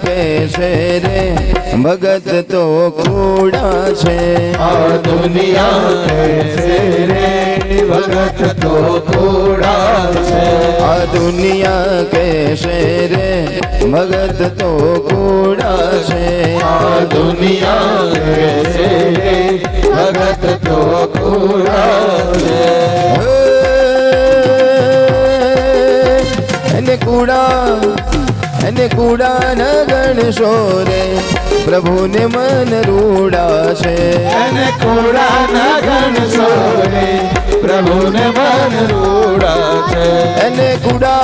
कैसे रे भगत तो कूड़ा छे આ દુનિયા कैसे रे ભગત તો કૂડા છે આ દુનિયા कैसे રે ભગત તો કૂડા છે આ દુનિયા कैसे રે ભગત તો કૂડા છે એને કૂડા ન ગણશો રે પ્રભુ ને મન રૂડા છે એને કૂડા ના ગણશો રે પ્રભુ ને મન રૂડા છે એને કૂડા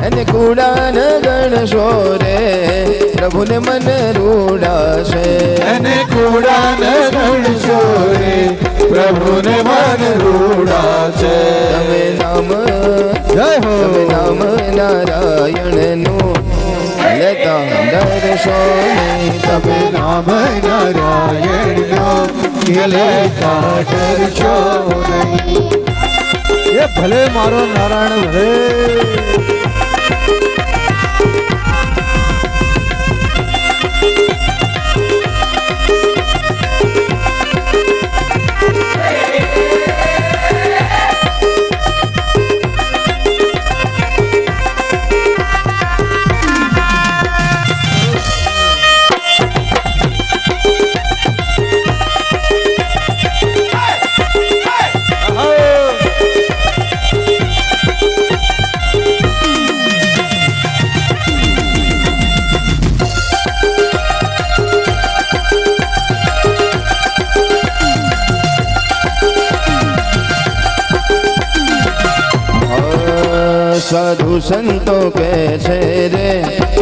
એને કૂડા ન ગણશો રે પ્રભુ ને મન રૂડા છે એને કૂડા ન ગણશો રે પ્રભુ ને મન રૂડા છે તમે નામ જય હો તમે નામ નારાયણ નું લેતા દર્શો નહીં તમે નામ નારાયણ નો લેતા ડરશો નહીં એ ભલે મારો નારાયણ ભલે साधु संतो के छे रे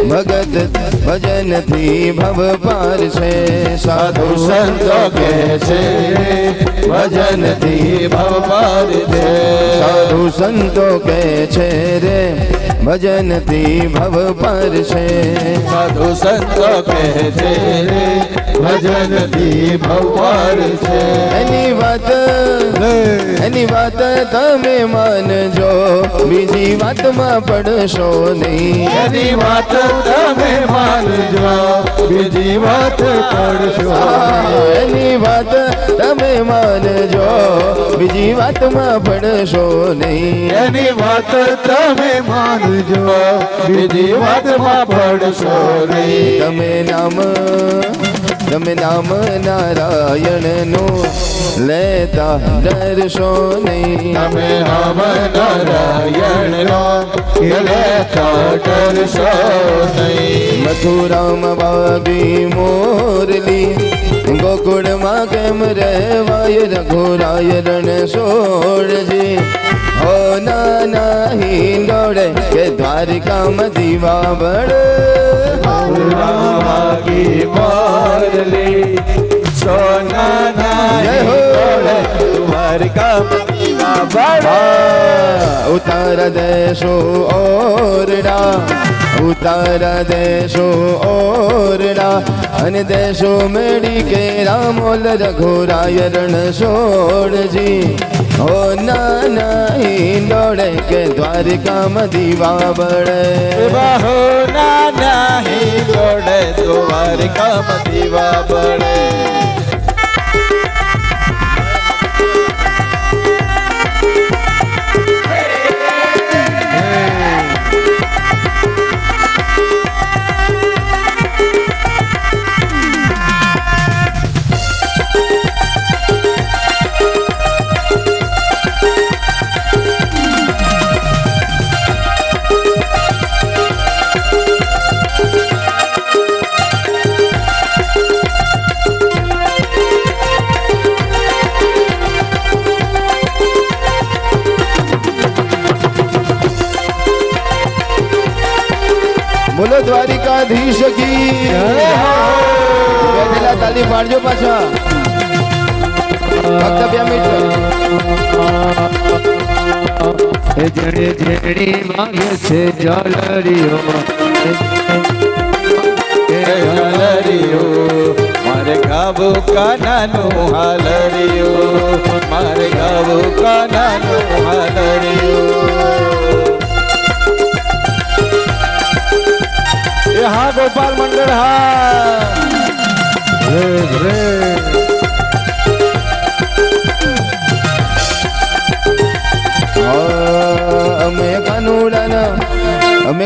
भगत भजन थी भव पार छे साधु संतो के छे भजन थी भव पार छे साधु संतो के छे रे भजन थी भव पार छे साधु संतो के छे भजन थी भव पार छे एनी बात तमे मानजो बीजी बात में पड़शो नहीं एनी बात तमे मानजो बीजी बात पड़शो एनी बात तमे मानजो बीजी बात में पड़शो नहीं एनी बात तमे मानजो बीजी बात में पड़शो नहीं તમે નામ નારાયણ નું લેતા ડરશો નહીં તમે નામ નારાયણ નો લેતા ડરશો નહીં મથુરામાં વાગી મોરલી ગોકુળમાં કેમ રહેવાય રઘુરાય રણ છોડજી ઓ નાના હિંડોળે કે દ્વારિકામાં દીવા બળે વાગી મોરલી સોના ના દ્વારિકા ઉતાર દેશો ઓરડા ઉતાર દેશો ઓરડા અને દેશો મેળી કે રામોલ રઘુરાય રણ છોડજી ઓ નાના હિંડોળે કે દ્વારિકામાં દીવા બળે બાહો નાના હિંડોળે દ્વારિકામાં દીવા બળે બોલો દ્વારિકાધીશ કી બેઠેલા તાલી પાડજો પાછા ફક્ત 2 મિનિટ જણે જેણી માંગે છે જલરીઓ મારે ગાવું કાનાનું હાલરિયું મારે ગાવું કાનાનું હાલરિયું અરે હા ગોપાલ મંડળ હા રે અમે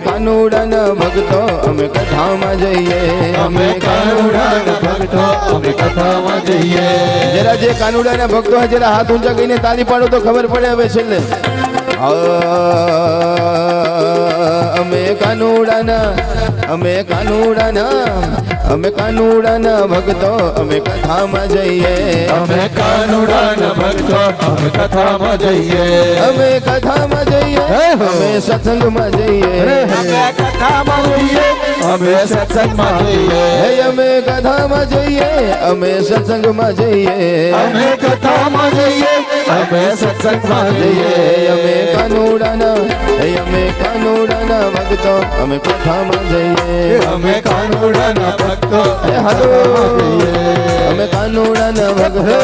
કાનુડાના ભક્તો અમે કથામાં જઈએ. અમે કાનુડાના ભક્તો અમે કથામાં જઈએ. જરા જે કાનુડાના ભક્તો હોય જરા હાથ ઊંચા કરીને તાલી પાડો તો ખબર પડે. હવે છેલ્લે અમે કાનુડાના ભક્તો અમે કથામાં જઈએ. અમે કાનુડાના ભક્તો અમે કથામાં જઈએ. અમે કથામાં જઈએ. અમે સત્સંગમાં જઈએ. અમે કથામાં જઈએ. અમે સત્સંગમાં જઈએ. અમે કથામાં જઈએ. અમે સત્સંગમાં જઈએ. અમે કથામાં જઈએ. અમે સત્સંગમાં જઈએ. અમે કાનુડાના ભક્તો અમે કથામાં જઈએ. અમે કાનુડાના ભક્તો હાલો અમે કાનુડાના ભક્તો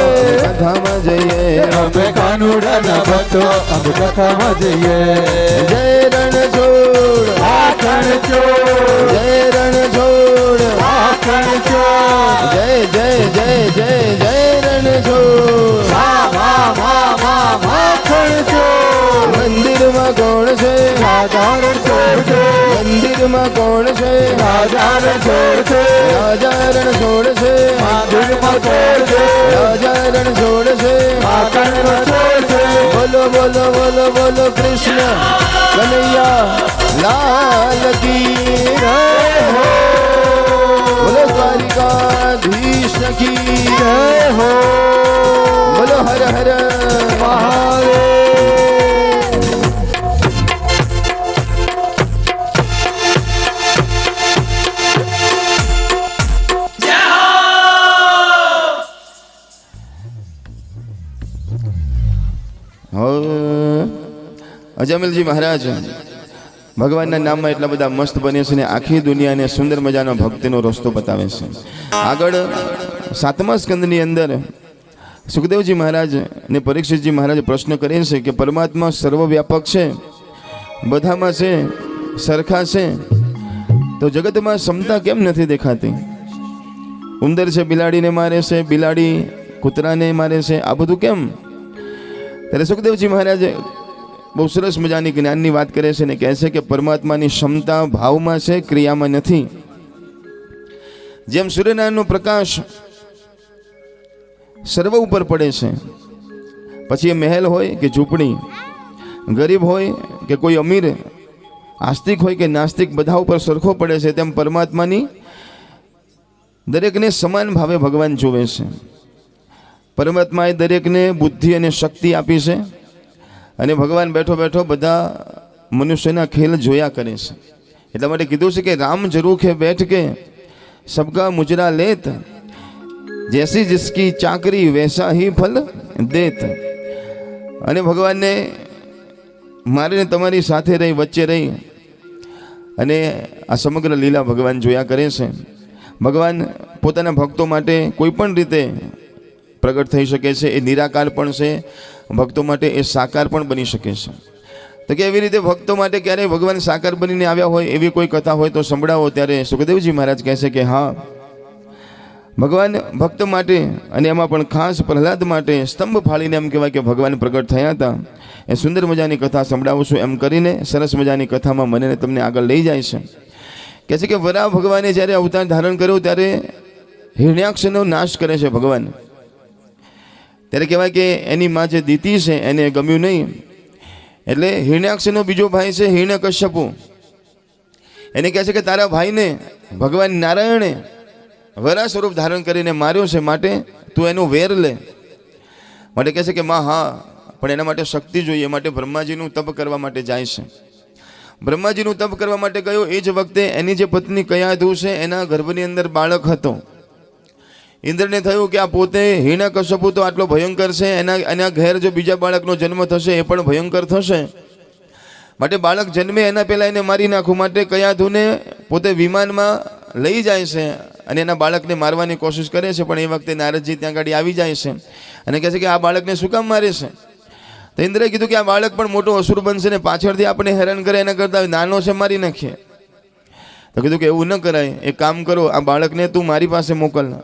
કથામાં જઈએ. અમે કાનુડાના ભક્તો અમે કથામાં જઈએ. જય રણછોડ આખણ ચોર જય રણછોડ આખણ ચોર જય જય જય જય જય રણછોડ. આખણ ચોર મંદિરમાં કોણ છે? રાજારણ ચોર છે. મંદિરમાં કોણ છે? રાજારણ ચોર છે. રાજા રણછોડ છે. મંદિરમાં ચોર છે. રાજા રણછોડ છે. આખણ ચોર છે. બોલો બોલો બોલો બોલો કૃષ્ણ કનૈયા લાલ કી જય હો. બોલો દ્વારિકાધીશ કી જય હો. બોલો હર હર મહાદેવ. અજમેલજી મહારાજ ભગવાનના નામમાં એટલા બધા મસ્ત બને છે ને આખી દુનિયાને સુંદર મજાનો ભક્તિનો રસ્તો બતાવે છે. આગળ 7મા સ્કંદની અંદર સુખદેવજી મહારાજ અને પરીક્ષિતજી મહારાજ પ્રશ્ન કરે છે કે પરમાત્મા સર્વવ્યાપક છે, બધામાં છે, સરખા છે, તો જગતમાં ક્ષમતા કેમ નથી દેખાતી? ઉંદર છે બિલાડીને મારે છે, બિલાડી કૂતરાને મારે છે, આ બધું કેમ? ત્યારે સુખદેવજી મહારાજ બહુ સરસ મજાની જ્ઞાનની વાત કરે છે ને કહે છે કે પરમાત્માની ક્ષમતા ભાવમાં છે, ક્રિયામાં નથી. જેમ સૂર્યનારાયણનો પ્રકાશ સર્વ ઉપર પડે છે, પછી એ મહેલ હોય કે ઝૂંપડી, ગરીબ હોય કે કોઈ અમીર, આસ્તિક હોય કે નાસ્તિક, બધા ઉપર સરખો પડે છે. તેમ પરમાત્માની દરેકને સમાન ભાવે ભગવાન જોવે છે. પરમાત્માએ દરેકને બુદ્ધિ અને શક્તિ આપી છે અને ભગવાન બેઠો બેઠો બધા મનુષ્યના ખેલ જોયા કરે છે. એટલા માટે કીધું છે કે રામ જરૂખે બેઠ કે સબકા મુજરા લેત, જૈસી જિસકી ચાકરી વૈસા હી ફલ દેત. અને ભગવાનને મારીને તમારી સાથે રહી, વચ્ચે રહી અને આ સમગ્ર લીલા ભગવાન જોયા કરે છે. ભગવાન પોતાના ભક્તો માટે કોઈ પણ રીતે પ્રગટ થઈ શકે છે. એ નિરાકાર પણ છે, ભક્તો માટે એ સાકાર પણ બની શકે છે. તો કે એવી રીતે ભક્તો માટે ક્યારેય ભગવાન સાકાર બનીને આવ્યા હોય એવી કોઈ કથા હોય તો સંભળાવો. ત્યારે સુખદેવજી મહારાજ કહે છે કે હા, ભગવાન ભક્ત માટે અને એમાં પણ ખાસ પ્રહલાદ માટે સ્તંભ ફાળીને એમ કહેવાય કે ભગવાન પ્રગટ થયા હતા. એ સુંદર મજાની કથા સંભળાવું છું. એમ કરીને સરસ મજાની કથામાં મને તમને આગળ લઈ જાય છે. કહે છે કે વરાહ ભગવાને જ્યારે અવતાર ધારણ કર્યો ત્યારે હિરણ્યાક્ષનો નાશ કરે છે ભગવાન. ત્યારે કહેવાય કે એની માં જે દીતી છે એને ગમ્યું નહીં, એટલે હિરણ્યાક્ષનો બીજો ભાઈ છે હિરણ્યકશ્યપુ, એને કહે છે કે તારા ભાઈને ભગવાન નારાયણે વરા સ્વરૂપ ધારણ કરીને માર્યો છે, માટે તું એનું વેર લે. માટે કહે છે કે માં હા, પણ એના માટે શક્તિ જોઈએ. માટે બ્રહ્માજીનું તપ કરવા માટે જાય છે. બ્રહ્માજીનું તપ કરવા માટે ગયો. એ જ વખતે એની જે પત્ની કયાધુ છે એના ગર્ભની અંદર બાળક હતો. ઇન્દ્રને થયું કે આ પોતે હિરણ્યકશ્યપુ તો આટલો ભયંકર છે, એના ઘેર જો બીજા બાળકનો જન્મ થશે એ પણ ભયંકર થશે. માટે બાળક જન્મે એના પહેલાં એને મારી નાખું. માટે કયાધુને પોતે વિમાનમાં લઈ જાય છે અને એના બાળકને મારવાની કોશિશ કરે છે. પણ એ વખતે નારદજી ત્યાં આગળ આવી જાય છે અને કહે છે કે આ બાળકને શું કામ મારે છે? તો ઇન્દ્રએ કીધું કે આ બાળક પણ મોટો અસુર બનશે ને પાછળથી આપણે હેરાન કરે એના કરતાં નાનો છે મારી નાખીએ. તો કીધું કે એવું ન કરાય, એક કામ કરો, આ બાળકને તું મારી પાસે મોકલ.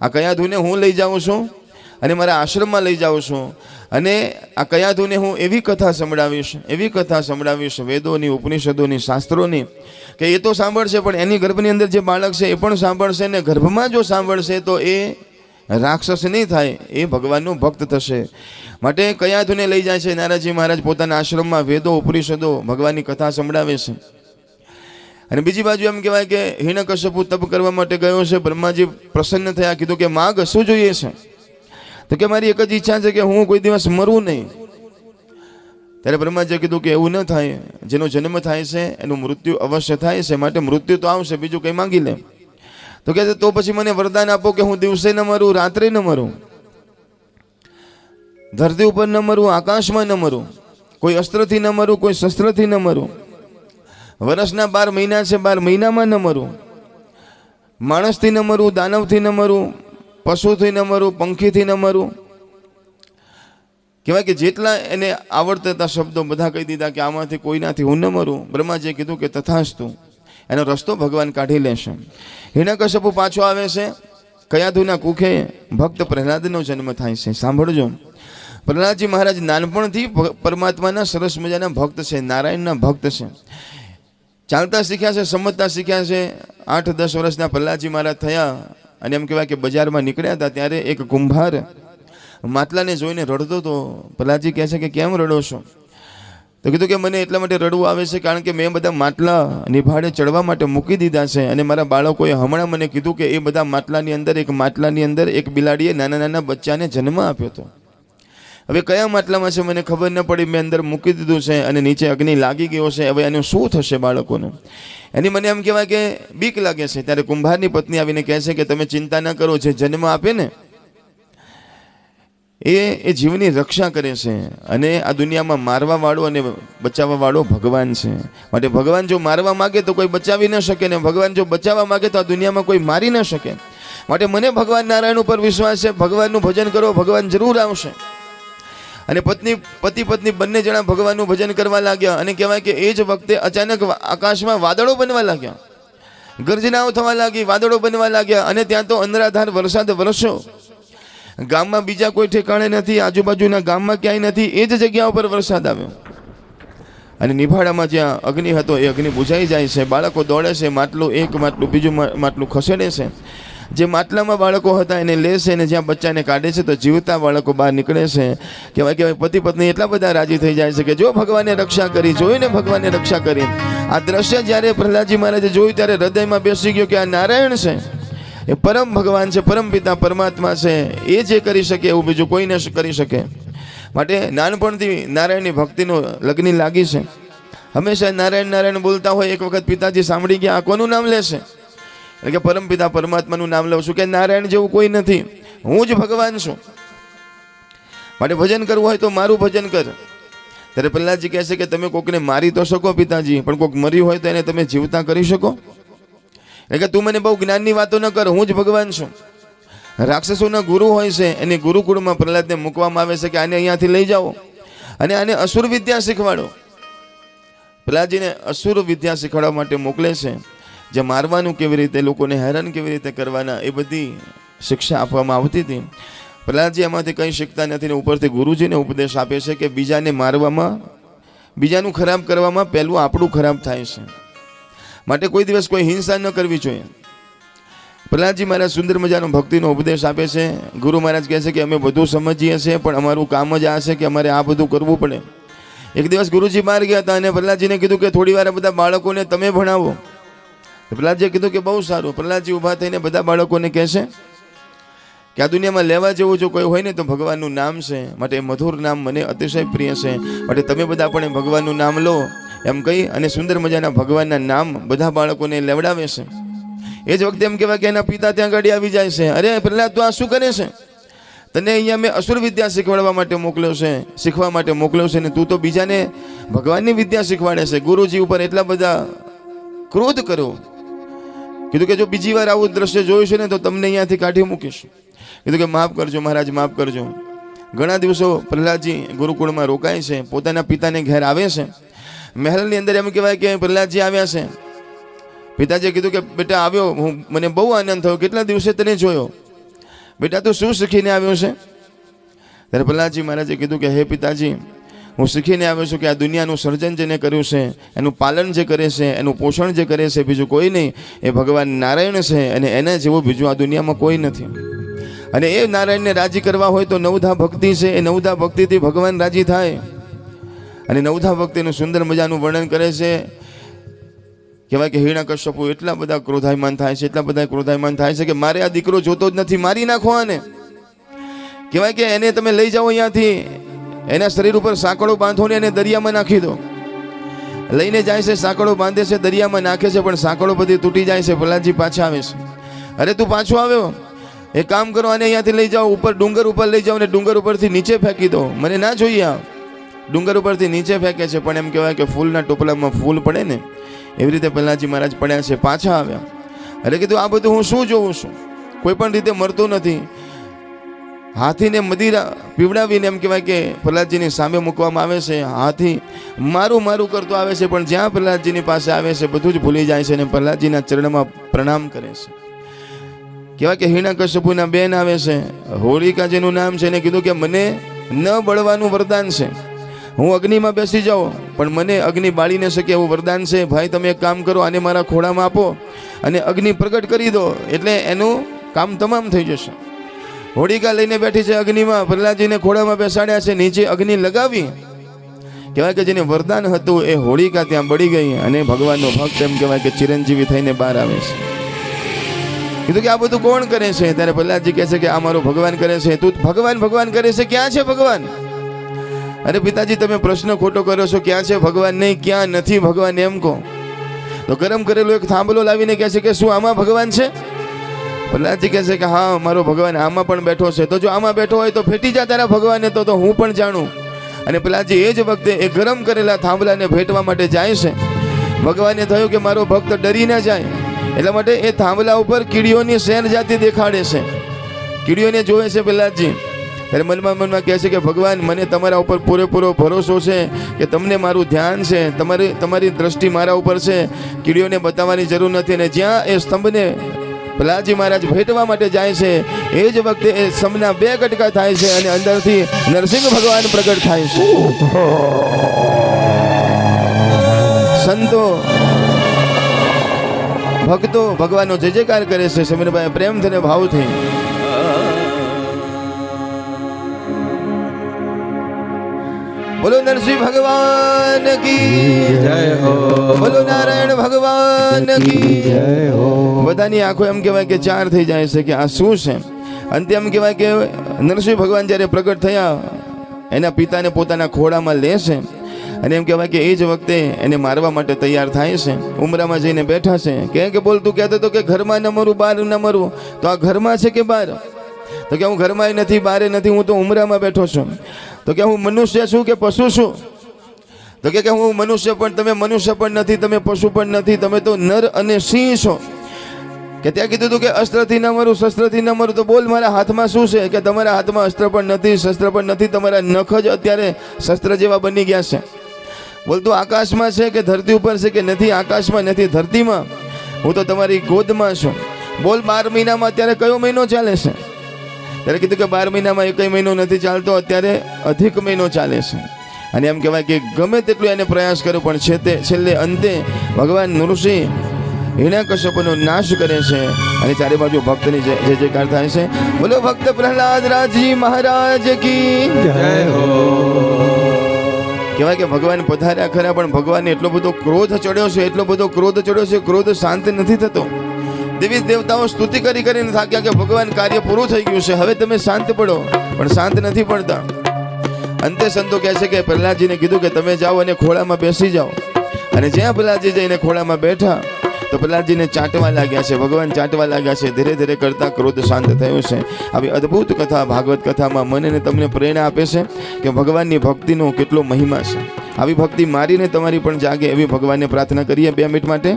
આ કયાધુને હું લઈ જાઉં છું અને મારા આશ્રમમાં લઈ જાઉં છું અને આ કયાધુને હું એવી કથા સંભળાવીશ વેદોની, ઉપનિષદોની, શાસ્ત્રોની, કે એ તો સાંભળશે પણ એની ગર્ભની અંદર જે બાળક છે એ પણ સાંભળશે ને ગર્ભમાં જો સાંભળશે તો એ રાક્ષસ નહીં થાય, એ ભગવાનનો ભક્ત થશે. માટે કયાધુને લઈ જાય છે નારદજી મહારાજ પોતાના આશ્રમમાં, વેદો ઉપનિષદો ભગવાનની કથા સંભળાવે છે. અને બીજી બાજુ એમ કહેવાય કે હિરણ્યકશ્યપુ તપ કરવા માટે ગયો છે. બ્રહ્માજી પ્રસન્ન થયા, કીધું કે માગ શું જોઈએ છે? તો કે મારી એક જ ઈચ્છા છે કે હું કોઈ દિવસ મરું નહીં. ત્યારે બ્રહ્માજીએ કીધું કે એવું ન થાય, જેનો જન્મ થાય છે એનું મૃત્યુ અવશ્ય થાય છે, માટે મૃત્યુ તો આવશે, બીજું કંઈ માંગી લે. તો કે તો પછી મને વરદાન આપો કે હું દિવસે ન મરું, રાત્રે ન મરું, ધરતી ઉપર ન મરું, આકાશમાં ન મરું, કોઈ અસ્ત્રથી ન મરું, કોઈ શસ્ત્રથી ન મરું, વર્ષના 12 મહિના છે 12 મહિનામાં ન મરું, માણસથી ન મરું, દાનવથી ન મરું, પશુથી ન મરું, પંખીથી ન મરું. કહેવાય કે જેટલા એને આવડતા હતા શબ્દો બધા કહી દીધા કે આમાંથી કોઈનાથી હું ન મરું. બ્રહ્માજીએ કીધું કે તથાસ્તુ, એનો રસ્તો ભગવાન કાઢી લેશે. હિરણ્યકશ્યપુ પાછો આવે છે. કયાધુના કુખે ભક્ત પ્રહલાદનો જન્મ થાય છે. સાંભળજો, પ્રહલાદજી મહારાજ નાનપણથી પરમાત્માના સરસ મજાના ભક્ત છે, નારાયણના ભક્ત છે. ચાલતા શીખ્યા છે, સમજતા શીખ્યા છે. 8-10 વર્ષના પ્રહલાદજી મહારાજ થયા અને એમ કહેવાય કે બજારમાં નીકળ્યા હતા ત્યારે એક કુંભાર માટલાને જોઈને રડતો હતો. પ્રહલાદજી કહે છે કે કેમ રડો છો? તો કીધું કે મને એટલા માટે રડવું આવે છે કારણ કે મેં બધા માટલા નિભાડે ચડવા માટે મૂકી દીધા છે અને મારા બાળકોએ હમણાં મને કીધું કે એ બધા માટલાની અંદર એક બિલાડીએ નાના બચ્ચાને જન્મ આપ્યો હતો. હવે કયા માટલામાં છે મને ખબર ન પડી, મેં અંદર મૂકી દીધું છે અને નીચે અગ્નિ લાગી ગયો છે. હવે એનું શું થશે બાળકોનું? એની મને એમ કહેવાય કે બીક લાગે છે. ત્યારે કુંભારની પત્ની આવીને કહે છે કે તમે ચિંતા ન કરો, જે જન્મ આપે ને એ જીવની રક્ષા કરે છે અને આ દુનિયામાં મારવા વાળો અને બચાવવા વાળો ભગવાન છે. માટે ભગવાન જો મારવા માગે તો કોઈ બચાવી ન શકે ને ભગવાન જો બચાવવા માગે તો આ દુનિયામાં કોઈ મારી ન શકે. માટે મને ભગવાન નારાયણ ઉપર વિશ્વાસ છે. ભગવાનનું ભજન કરો, ભગવાન જરૂર આવશે. અને પતિ પત્ની બંને જણા ભગવાનનું ભજન કરવા લાગ્યા અને કહેવાય કે એ જ વખતે અચાનક આકાશમાં વાદળો બનવા લાગ્યા, ગર્જનાઓ થવા લાગી, વાદળો બનવા લાગ્યા અને ત્યાં તો અનરાધાર વરસાદ વરસ્યો. ગામમાં બીજા કોઈ ઠેકાણે નથી, આજુબાજુના ગામમાં ક્યાંય નથી, એ જ જગ્યા ઉપર વરસાદ આવ્યો. અને નિભાડામાં જ્યાં અગ્નિ હતો એ અગ્નિ બુઝાઈ જાય છે. બાળકો દોડે છે, એક માટલું બીજું માટલું ખસેડે છે. જે માટલામાં બાળકો હતા એને લે છે અને જ્યાં બચ્ચાને કાઢે છે તો જીવતા બાળકો બહાર નીકળે છે. કહેવાય કે પતિ પત્ની એટલા બધા રાજી થઈ જાય છે કે જો ભગવાને રક્ષા કરી, જોઈને ભગવાને રક્ષા કરી. આ દ્રશ્ય જ્યારે પ્રહલાદજી મહારાજે જોયું ત્યારે હૃદયમાં બેસી ગયો કે આ નારાયણ છે, એ પરમ ભગવાન છે, પરમ પિતા પરમાત્મા છે. એ જે કરી શકે એવું બીજું કોઈ ન કરી શકે. માટે નાનપણથી નારાયણની ભક્તિનો લગ્ન લાગી છે. હંમેશા નારાયણ નારાયણ બોલતા હોય. એક વખત પિતાજી સાંભળી ગયા, આ કોનું નામ લેશે? એટલે કે પરમ પિતા પરમાત્માનું નામ લઉં છું, કે નારાયણ જેવું કોઈ નથી, હું જ ભગવાન છું. માટે ભજન કરવું હોય તો મારું ભજન કર. ત્યારે પ્રહલાદજી કહે છે કે તમે કોકને મારી તો શકો પિતાજી, પણ કોક મર્યું હોય તો એને તમે જીવતા કરી શકો? એટલે કે તું મને બહુ જ્ઞાનની વાતો ન કર, હું જ ભગવાન છું. રાક્ષસોના ગુરુ હોય છે, એની ગુરુકુળમાં પ્રહલાદને મૂકવામાં આવે છે કે આને અહીંયાથી લઈ જાઓ અને આને અસુર વિદ્યા શીખવાડો. પ્રહલાદજીને અસુર વિદ્યા શીખવાડવા માટે મોકલે છે. જે મારવાનું કેવી રીતે, લોકોને હેરાન કેવી રીતે કરવાના, એ બધી શિક્ષા આપવામાં આવતી હતી. પ્રહલાદજી એમાંથી કંઈ શીખતા નથી ને ઉપરથી ગુરુજીને ઉપદેશ આપે છે કે બીજાને મારવામાં, બીજાનું ખરાબ કરવામાં પહેલું આપણું ખરાબ થાય છે. માટે કોઈ દિવસ કોઈ હિંસા ન કરવી જોઈએ. પ્રહલાદજી મહારાજ સુંદર મજાનો ભક્તિનો ઉપદેશ આપે છે. ગુરુ મહારાજ કહે છે કે અમે બધું સમજીએ છીએ પણ અમારું કામ જ આ છે કે અમારે આ બધું કરવું પડે. એક દિવસ ગુરુજી બહાર ગયા હતા અને પ્રહલાદજીને કીધું કે થોડી વાર બધા બાળકોને તમે ભણાવો. પ્રહલાદજીએ કીધું કે બહુ સારું. પ્રહલાદજી ઊભા થઈને બધા બાળકોને કહેશે કે આ દુનિયામાં લેવા જેવું જો કોઈ હોય ને તો ભગવાનનું નામ છે. માટે મધુર નામ મને અતિશય પ્રિય છે. માટે તમે બધા પણ ભગવાનનું નામ લો એમ કહી અને સુંદર મજાના ભગવાનના નામ બધા બાળકોને લેવડાવે છે. એ જ વખતે એમ કહેવાય કે એના પિતા ત્યાં ગાડી આવી જાય છે. અરે પ્રહલાદ, તું આ શું કરે છે? તને અહીંયા મેં અસુર વિદ્યા શીખવાડવા માટે મોકલ્યો છે, શીખવા માટે મોકલ્યો છે ને તું તો બીજાને ભગવાનની વિદ્યા શીખવાડે છે. ગુરુજી ઉપર એટલા બધા ક્રોધ કર્યો. કીધું કે જો બીજી વાર આવું દ્રશ્ય જોયું છે ને તો તમને અહીંયાથી કાઢી મૂકીશ. કીધું કે માફ કરજો મહારાજ, માફ કરજો. ઘણા દિવસો પ્રહલાદજી ગુરુકુળમાં રોકાય છે, પોતાના પિતાને ઘેર આવે છે. મહેલની અંદર એમ કહેવાય કે પ્રહલાદજી આવ્યા છે. પિતાજીએ કીધું કે બેટા આવ્યો, મને બહુ આનંદ થયો, કેટલા દિવસે તને જોયો, બેટા તું શું શીખીને આવ્યો છે? ત્યારે પ્રહલાદજી મહારાજે કીધું કે હે પિતાજી, હું શીખીને આવ્યો છું કે આ દુનિયાનું સર્જન જેને કર્યું છે, એનું પાલન જે કરે છે, એનું પોષણ જે કરે છે, બીજું કોઈ નહીં, એ ભગવાન નારાયણ છે. અને એના જેવું બીજું આ દુનિયામાં કોઈ નથી. અને એ નારાયણને રાજી કરવા હોય તો નવધા ભક્તિ છે, એ નવધા ભક્તિથી ભગવાન રાજી થાય. અને નવધા ભક્તિનું સુંદર મજાનું વર્ણન કરે છે. કહેવાય કે હિરણ્યકશ્યપુ એટલા બધા ક્રોધાયમાન થાય છે, એટલા બધા ક્રોધાયમાન થાય છે કે મારે આ દીકરો જોતો જ નથી, મારી નાખો આને. કહેવાય કે એને તમે લઈ જાઓ અહીંયાથી, એના શરીર ઉપર સાંકળો બાંધો ને એને દરિયામાં નાખી દો. લઈને જાય છે, સાંકળો બાંધે છે, દરિયામાં નાખે છે, પણ સાંકળો બધી તૂટી જાય છે. પ્રહલાદજી પાછા આવે છે. અરે તું પાછો આવ્યો, એક કામ કરો, આને અહીંયાથી લઈ જાઓ, ઉપર ડુંગર ઉપર લઈ જાઓ ને ડુંગર ઉપરથી નીચે ફેંકી દો, મને ના જોઈએ. ડુંગર ઉપરથી નીચે ફેંકે છે, પણ એમ કહેવાય કે ફૂલના ટોપલામાં ફૂલ પડે ને એવી રીતે પ્રહલાદજી મહારાજ પડ્યા છે. પાછા આવ્યા. અરે કીધું આ બધું હું શું જોઉં છું, કોઈ પણ રીતે મળતું નથી. હાથીને મદિરા પીવડાવીને એમ કહેવાય કે પ્રહલાદજીની સામે મૂકવામાં આવે છે. હાથી મારું મારું કરતો આવે છે, પણ જ્યાં પ્રહલાદજીની પાસે આવે છે બધું જ ભૂલી જાય છે અને પ્રહલાદજીના ચરણમાં પ્રણામ કરે છે. કહેવાય કે હિરણ્યકશ્યપુના બેન આવે છે, હોલિકા જેનું નામ છે, એને કીધું કે મને ન બળવાનું વરદાન છે, હું અગ્નિમાં બેસી જાઉં પણ મને અગ્નિ બાળી ન શકે એવું વરદાન છે. ભાઈ તમે એક કામ કરો, આને મારા ખોળામાં આપો અને અગ્નિ પ્રગટ કરી દો, એટલે એનું કામ તમામ થઈ જશે. હોળિકા લઈને બેઠી છે અગ્નિમાં, પ્રહલાદજીને ખોળામાં બેસાડ્યા છે, નીચે અગ્નિ લગાવી. કહેવાય કે જેને વરદાન હતું એ હોળિકા ત્યાં બળી ગઈ અને ભગવાનનો ભક્ત એમ કહેવાય કે ચિરંજીવી થઈને બહાર આવે છે. કીધું કે આ બધું કોણ કરે છે? ત્યારે પ્રહલાદજી કહે છે કે આ મારો ભગવાન કરે છે. તું ભગવાન ભગવાન કરે છે, ક્યાં છે ભગવાન? અરે પિતાજી તમે પ્રશ્ન ખોટો કર્યો છો, ક્યાં છે ભગવાન? નહીં, ક્યાં નથી ભગવાન એમ કહો. તો ગરમ કરેલો એક થાંભલો લાવીને કહે છે કે શું આમાં ભગવાન છે? પ્રહલાદજી કહે છે કે હા મારો ભગવાન આમાં પણ બેઠો છે. તો જો આમાં બેઠો હોય તો ફેટી જા તારા ભગવાનને, તો હું પણ જાણું. અને પ્રહલાદજી એ જ વખતે એ ગરમ કરેલા થાંભલાને ભેટવા માટે જાય છે. ભગવાને થયું કે મારો ભક્ત ડરી ના જાય, એટલા માટે એ થાંભલા ઉપર કીડીઓની શેર જાતિ દેખાડે છે. કીડીઓને જોવે છે પ્રહલાદજી. ત્યારે મનમાં કહે છે કે ભગવાન મને તમારા ઉપર પૂરેપૂરો ભરોસો છે કે તમને મારું ધ્યાન છે, તમારી દ્રષ્ટિ મારા ઉપર છે, કીડીઓને બતાવવાની જરૂર નથી. અને જ્યાં એ સ્તંભને પ્રહલાદજી મહારાજ ભેટવા માટે જાય છે એ જ વખતે એ સ્તંભના 2 કટકા થાય છે અને અંદરથી નરસિંહ ભગવાન પ્રગટ થાય છે. સંતો ભક્તો ભગવાનનો જય જયકાર કરે છે સમીરભાઈ પ્રેમથી અને ભાવથી. બોલો નરસિંહ ભગવાન કી જય હો, બોલો નારાયણ ભગવાન કી જય હો. બધાની આંખો એમ કહેવાય કે ચાર થઈ જાય છે કે આ શું છે. અંતે એમ કહેવાય કે નરસિંહ ભગવાન જ્યારે પ્રગટ થયા એના પિતાને પોતાના ખોળામાં લે છે અને એમ કહેવાય કે એ જ વખતે એને મારવા માટે તૈયાર થાય છે. ઉમરામાં જઈને બેઠા છે કે બોલ તું કહેતો હતો કે ઘરમાં ન મરું બહાર ન મરું, તો આ ઘરમાં છે કે બહાર? તો કે હું ઘરમાં નથી, બારે નથી, હું તો ઉમરામાં બેઠો છું. તો કે હું મનુષ્ય છું કે પશુ છું? તો કે હું મનુષ્ય પણ તમે મનુષ્ય પણ નથી, તમે પશુ પણ નથી, તમે તો નર અને સિંહ છો. કે ત્યાં કીધું હતું કે અસ્ત્રથી ન મરું, શસ્ત્રથી ન મરું. તો બોલ મારા હાથમાં શું છે? કે તમારા હાથમાં અસ્ત્ર પણ નથી, શસ્ત્ર પણ નથી, તમારા નખ જ અત્યારે શસ્ત્ર જેવા બની ગયા છે. બોલ તું આકાશમાં છે કે ધરતી ઉપર છે? કે નથી આકાશમાં, નથી ધરતીમાં, હું તો તમારી ગોદમાં છું. બોલ 12 મહિનામાં અત્યારે કયો મહિનો ચાલે છે? ત્યારે કીધું કે 12 મહિનામાં એકય મહિનો નથી ચાલતો, અત્યારે અધિક મહિનો ચાલે છે. અને એમ કહેવાય કે ગમે તેટલું એને પ્રયાસ કર્યો પણ છેલ્લે અંતે ભગવાન નૃસિંહ હિરણ્યકશ્યપનો નાશ કરે છે અને ચારે બાજુ ભક્તની જય જયકાર થાય છે. બોલો ભક્ત પ્રહલાદ રાજી મહારાજ કી જય હો. કહેવાય કે ભગવાન પધાર્યા ખરા પણ ભગવાનને એટલો બધો ક્રોધ ચડ્યો છે, એટલો બધો ક્રોધ ચડ્યો છે, ક્રોધ શાંત નથી થતો. દેવી દેવતાઓ સ્તુતિ કરીને થાક્યા કે ભગવાન કાર્ય પૂરું થઈ ગયું છે, હવે તમે શાંત પડો, પણ શાંત નથી પડતા. અંતે સંતો કહે છે કે પ્રહલાદજીને કીધું કે તમે જાઓ અને ખોળામાં બેસી જાઓ. અને જ્યાં પ્રહલાદજી જઈને ખોળામાં બેઠા તો પ્રહલાદજીને ચાટવા લાગ્યા છે, ભગવાન ચાટવા લાગ્યા છે. ધીરે ધીરે કરતા ક્રોધ શાંત થયો છે. આવી અદ્ભુત કથા ભાગવત કથામાં મને ને તમને પ્રેરણા આપે છે કે ભગવાનની ભક્તિનો કેટલો મહિમા છે. આવી ભક્તિ મારીને તમારી પણ જાગે એવી ભગવાનને પ્રાર્થના કરીએ 2 મિનિટ માટે.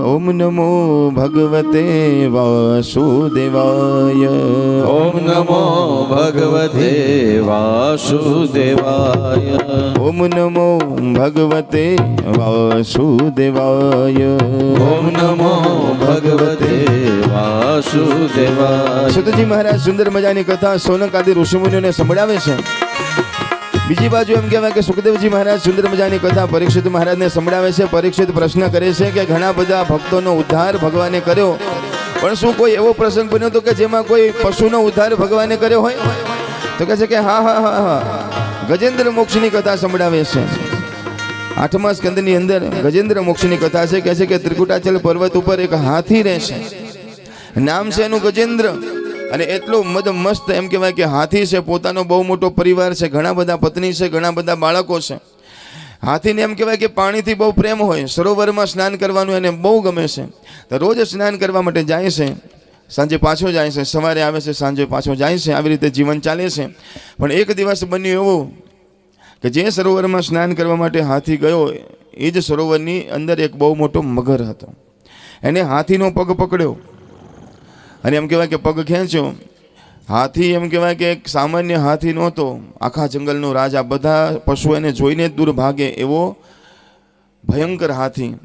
ઓમ નમો ભગવતે વાસુદેવાય. ઓમ નમો ભગવતે વાસુદેવાય. ઓમ નમો ભગવતે વાસુદેવાય. ઓમ નમો ભગવતે વાસુદેવાય. સતજી મહારાજ સુંદર મજાની કથા સોનક આદિ ઋષિમુનિઓને સંભળાવે છે. બીજી બાજુ એમ કહેવાય કે સુખદેવજી મહારાજ સુંદર મજાની કથા પરીક્ષિત મહારાજને સંભળાવે છે. પરીક્ષિત પ્રશ્ન કરે છે કે ઘણા બધા ભક્તોનો ઉદ્ધાર ભગવાને કર્યો, પણ શું કોઈ એવો પ્રસંગ બન્યો હતો કે જેમાં કોઈ પશુનો ઉદ્ધાર ભગવાને કર્યો હોય? તો કહે છે કે હા હા હા હા, ગજેન્દ્ર મોક્ષની કથા સંભળાવે છે. 8મા સ્કંદની અંદર ગજેન્દ્ર મોક્ષની કથા છે. કહે છે કે ત્રિકુટાચલ પર્વત ઉપર એક હાથી રહેશે, નામ છે એનું ગજેન્દ્ર. અને એટલું મસ્ત એમ કહેવાય કે હાથી છે, પોતાનો બહુ મોટો પરિવાર છે, ઘણા બધા પત્ની છે, ઘણા બધા બાળકો છે. હાથીને એમ કહેવાય કે પાણીથી બહુ પ્રેમ હોય, સરોવરમાં સ્નાન કરવાનું એને બહુ ગમે છે. તો રોજ સ્નાન કરવા માટે જાય છે, સાંજે પાછો જાય છે, સવારે આવે છે, સાંજે પાછો જાય છે. આવી રીતે જીવન ચાલે છે. પણ એક દિવસ બન્યું એવું કે જે સરોવરમાં સ્નાન કરવા માટે હાથી ગયો, એ જ સરોવરની અંદર એક બહુ મોટો મગર હતો. એને હાથીનો પગ પકડ્યો અને એમ કહેવાય કે પગ ખેંચ્યો. હાથી એમ કહેવાય કે એક સામાન્ય હાથી નહોતો, આખા જંગલનો રાજા. બધા પશુઓ એને જોઈને જ દૂર ભાગે એવો ભયંકર હાથી.